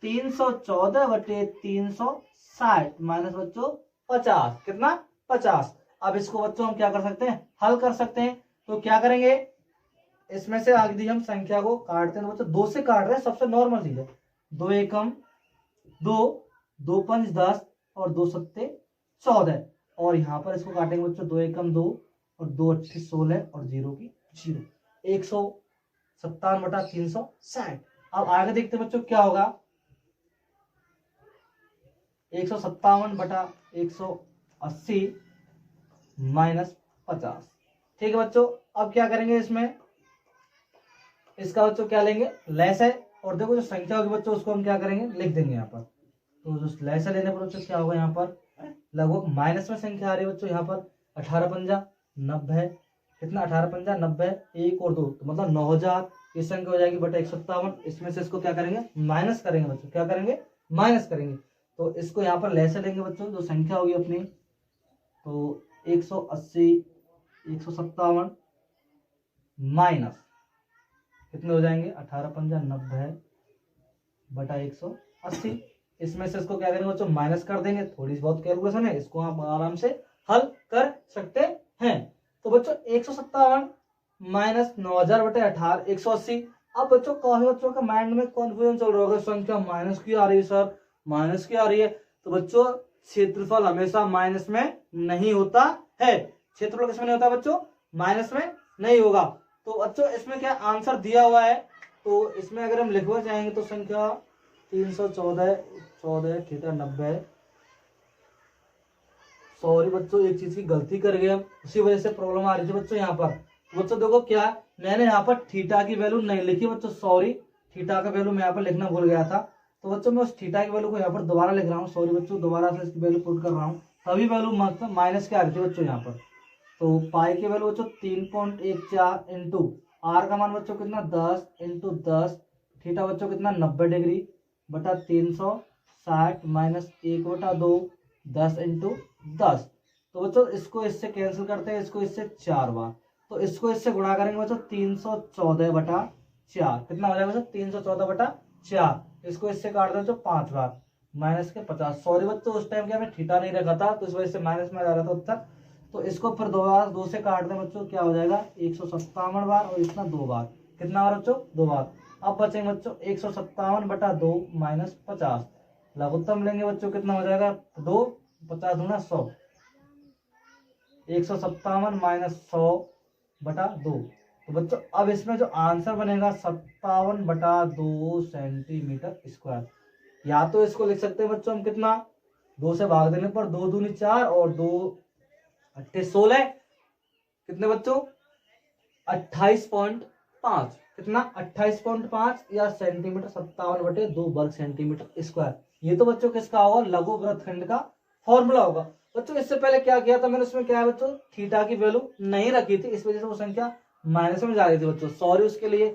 314/360 माइनस बच्चों 50। कितना? 50। अब इसको बच्चों हम क्या कर सकते हैं? हल कर सकते हैं। तो क्या करेंगे, इसमें से आगे हम संख्या को काटते हैं, बच्चों 2 से काट रहे हैं, सबसे नॉर्मल चीज है। 2 एकम 2, 2 पंच 10 और 2 सत्ते 14। और यहाँ पर इसको काटेंगे बच्चों 2 एकम 2 और 2 अट्ठे 16 और 0 की 0, 157/360। अब आगे देखते बच्चों क्या होगा, 157/180 माइनस 50। ठीक है बच्चों, अब क्या करेंगे इसमें, इसका बच्चों क्या लेंगे? लेस है। और देखो जो संख्या होगी बच्चों उसको हम क्या करेंगे? लिख देंगे यहाँ पर। तो जो लेस लेने पर बच्चों क्या होगा, यहाँ पर लगभग माइनस में संख्या आ रही है बच्चों, यहाँ पर 18×5 90। कितना? 18×5 90, 1 और 2 तो मतलब 9000। ये संख्या हो जाएगी बटा 157। इसमें से इसको क्या करेंगे? माइनस करेंगे बच्चों। क्या करेंगे? माइनस करेंगे। तो इसको यहाँ पर लेस लेंगे बच्चों, जो संख्या होगी अपनी, तो 180 157 माइनस कितने हो जाएंगे? 18×5 90 बटा 180। इसमें से इसको क्या करेंगे बच्चों? माइनस कर देंगे। थोड़ी बहुत कैलकुलेशन है, इसको आप आराम से हल कर सकते हैं। तो बच्चों 157 माइनस 9000/180 अब बच्चों काफी बच्चों का माइंड में कॉन्फ्यूजन चल रहा होगा, संख्या माइनस की आ रही है सर, माइनस की आ रही है। तो बच्चों क्षेत्रफल हमेशा माइनस में नहीं होता है, क्षेत्रफल किसमें नहीं होता बच्चों, माइनस में नहीं होगा। तो बच्चों इसमें क्या आंसर दिया हुआ है, तो इसमें अगर हम लिखवा चाहेंगे तो संख्या 314 14 थीटा 90। सॉरी बच्चों एक चीज की गलती कर गए हम, उसी वजह से प्रॉब्लम आ रही थी बच्चों यहाँ पर। बच्चों देखो क्या मैंने यहाँ पर थीटा की वैल्यू नहीं लिखी बच्चों, सॉरी थीटा का वैल्यू मैं यहाँ पर लिखना भूल गया था। तो बच्चों मैं उस थीटा की वैल्यू को यहाँ पर दोबारा लिख रहा हूँ, सॉरी बच्चों दोबारा से इसकी वैल्यू पुट कर रहा हूँ। सभी वैल्यू मतलब माइनस के आ रही थी बच्चों यहाँ पर। तो पाई की वैल्यू बच्चों 3.14 इंटू आर का मान बच्चों कितना 10 इंटू 10, थीटा बच्चों कितना 90 डिग्री बटा 360 माइनस 1/2 10 इंटू 10। तो बच्चों इसको इससे कैंसिल करते हैं, इसको इससे 4 बार, तो इसको इससे गुणा करेंगे बच्चों 314/4 कितना हो जाएगा बच्चों 314/4। इसको इससे काट दो बच्चों 5 बार, माइनस के 50। सॉरी बच्चों उस टाइम क्या मैं थीटा नहीं रखा था तो इस वजह से माइनस में आ रहा था उत्तर। तो इसको फिर दो से काट दें बच्चों, क्या हो जाएगा 157 बार, और इतना 2 बार, कितना बार बच्चों 2 बार। अब बचेंगे बच्चों 157/2 माइनस 50, लघुत्तम लेंगे बच्चों कितना हो जाएगा 2, 50 दूना 100, 157 माइनस 100/2। तो बच्चों अब इसमें जो आंसर बनेगा 57/2 सेंटीमीटर स्क्वायर। या तो इसको लिख सकते हैं बच्चों हम कितना, 2 से भाग देने पर 2 दूनी 4 और 2 8 16, कितने बच्चों 28.5, कितना 28.5 या सेंटीमीटर 57/2 वर्ग सेंटीमीटर स्क्वायर। ये तो बच्चों किसका होगा, लघु वृत्तखंड का फॉर्मूला होगा। बच्चों इससे पहले क्या किया था मैंने, उसमें क्या है बच्चों थीटा की वैल्यू नहीं रखी थी, इस वजह से वो संख्या माइनस में जा रही थी बच्चों, सॉरी उसके लिए।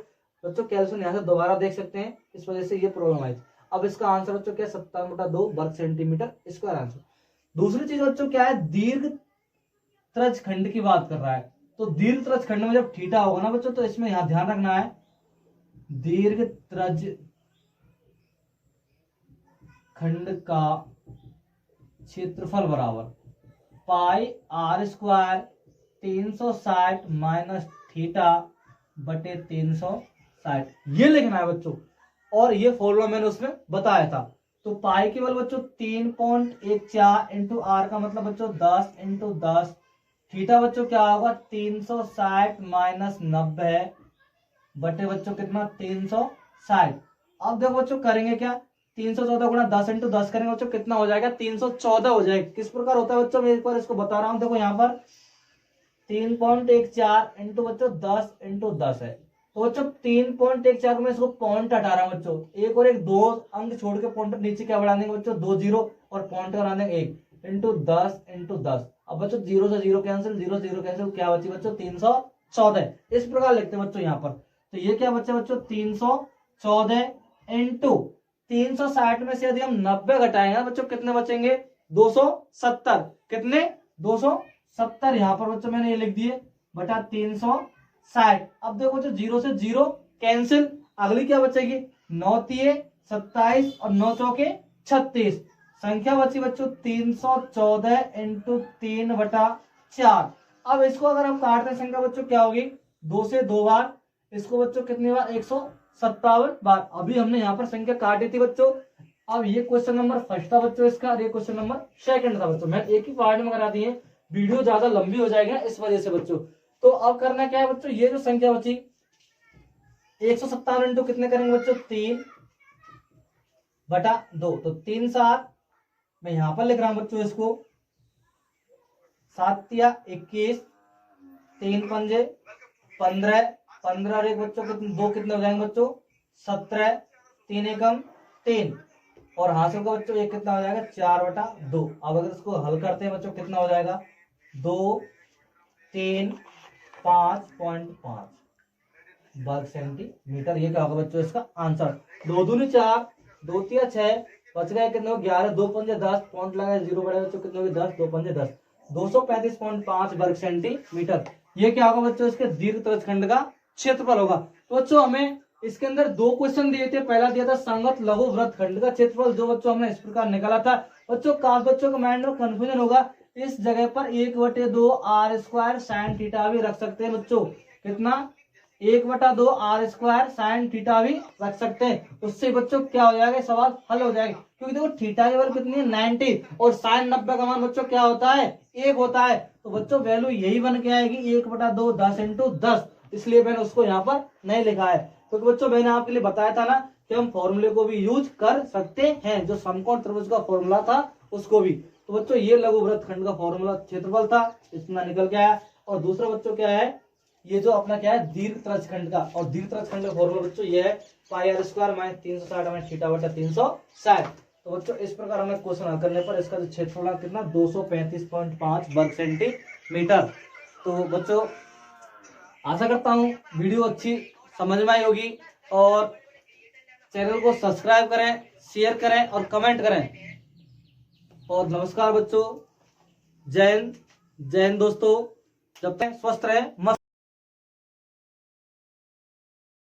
बच्चों कैल्कुलेशन यहाँ से दोबारा देख सकते हैं, इस वजह से ये प्रॉब्लम आई थी। अब इसका आंसर बच्चों क्या 57/2 वर्ग सेंटीमीटर स्क्वायर आंसर। दूसरी चीज बच्चों क्या है, दीर्घ त्रज खंड की बात कर रहा है। तो दीर्घ त्रज खंड में जब थीटा होगा ना बच्चों, तो इसमें यहां ध्यान रखना है दीर्घ त्रज खंड का क्षेत्रफल बराबर पाई आर स्क्वायर 360 माइनस थीटा बटे 360, ये लिखना है बच्चों। और ये फॉर्मूला मैंने उसमें बताया था। तो पाई केवल बच्चों 3.14 इंटू आर का मतलब बच्चों 10 इंटू 10, थीटा बच्चों क्या होगा 360 माइनस 90 बटे बच्चों कितना 360। अब देखो बच्चों करेंगे क्या, 314 गुणा 10 इंटू 10 करेंगे बच्चों कितना हो जाएगा 314 हो जाएगा। किस प्रकार होता है बच्चों, मैं एक बार इसको बता रहा हूं, देखो यहाँ पर 3.14 इंटू बच्चों 10 इंटू 10 है। तो बच्चों 3.14 में इसको पॉइंट हटा रहा हूं बच्चों, एक और एक 2 अंक छोड़ के पॉइंट नीचे क्या बढ़ा देंगे बच्चों 2 0 और पॉइंट बढ़ा देंगे 1 इंटू 10 इंटू 10। अब बच्चों 0 से 0 कैंसिल, 0 से 0 कैंसिल, क्या बची बच्चों 314। इस प्रकार लिखते हैं बच्चों यहाँ पर। तो ये क्या बच्चे बच्चों 314 इंटू 360 में से यदि हम 90 घटाएंगे बच्चों कितने बचेंगे 270, कितने 270। यहां पर बच्चों मैंने ये लिख दिए बटा 360। अब देखो बच्चों 0 से 0 कैंसिल, अगली क्या बचेगी 9 तिये 27 और 9 चौके 36, संख्या बची बच्चों 314 इंटू 3/4। अब इसको अगर हम काटते संख्या बच्चों क्या होगी 2 से 2 बार, इसको बच्चों कितनी बार 157 बार। अभी हमने यहाँ पर संख्या काटी थी बच्चों। अब ये क्वेश्चन नंबर फर्स्ट था बच्चों इसका, और ये क्वेश्चन नंबर सेकंड था बच्चों। मैं एक ही पार्ट में करा दिए, वीडियो ज्यादा लंबी हो जाएगी ना इस वजह से बच्चों। तो अब करना क्या है बच्चों, ये जो संख्या बची 157 इंटू कितने करेंगे बच्चों 3/2, तो 3 7, मैं यहां पर लिख रहा हूं बच्चों इसको 7 या 21, 3 पंजे 15, 15 एक बच्चों कितने 2 कितने हो जाएंगे बच्चों 17, 3 एकम 3, और हासिल का बच्चों एक कितना हो जाएगा 4/2। अब अगर इसको हल करते हैं बच्चों कितना हो जाएगा 2 3 5.5 वर्ग सेंटीमीटर। ये क्या होगा बच्चों इसका आंसर। 2 दूनी 4, 2 तिया 6, बच गए कितने 11, 2 पंजे 10, पॉइंट लगाए 0 बढ़े बच्चों कितने होगी 10, 2 पंजे 10, 235.5 वर्ग सेंटीमीटर। ये क्या होगा बच्चों इसके दीर्घ त्रजखंड का क्षेत्रफल होगा। तो बच्चों हमें इसके अंदर 2 क्वेश्चन दिए थे, पहला दिया था संगत लघु वृत्तखंड का क्षेत्रफल, जो बच्चों हमने इस प्रकार निकाला था। बच्चों काश बच्चों के माइंड में कंफ्यूजन होगा, इस जगह पर 1/2 आर स्क्वायर साइन थीटा भी रख सकते हैं बच्चों, कितना 1/2 आर स्क्वायर साइन थीटा भी रख सकते हैं। उससे बच्चों क्या हो जाएगा, सवाल हल हो जाएगा। क्योंकि देखो थीटा की वैल्यू कितनी है 90 और साइन 90 का मान बच्चों क्या होता है 1 होता है। तो बच्चों वैल्यू यही बन के आएगी 1/2 10 × 10। इसलिए मैंने उसको यहाँ पर नहीं लिखा है, क्योंकि बच्चों मैंने आपके लिए बताया था ना कि हम फॉर्मूले को भी यूज कर सकते हैं, जो समकोण त्रिभुज का फॉर्मूला था उसको भी। तो बच्चों ये लघु वृत्तखंड का फॉर्मूला क्षेत्रफल था, इतना निकल के आया। और दूसरा बच्चों क्या है, ये जो अपना क्या है दीर्घ त्रजखंड का, और दीर्घ त्रजखंड का फॉर्मूला बच्चों ये है पाई r स्क्वायर माइनस 360 थीटा बटा 360। तो बच्चों इस प्रकार हमें क्वेश्चन हल करने पर इसका जो क्षेत्रफल कितना 235.5 वर्ग सेंटीमीटर। तो बच्चों आशा करता हूँ वीडियो अच्छी समझ में आई होगी, और चैनल को सब्सक्राइब करें, शेयर करें और कमेंट करें। और नमस्कार बच्चों, जय हिंद दोस्तों, जब तक स्वस्थ रहे मस्त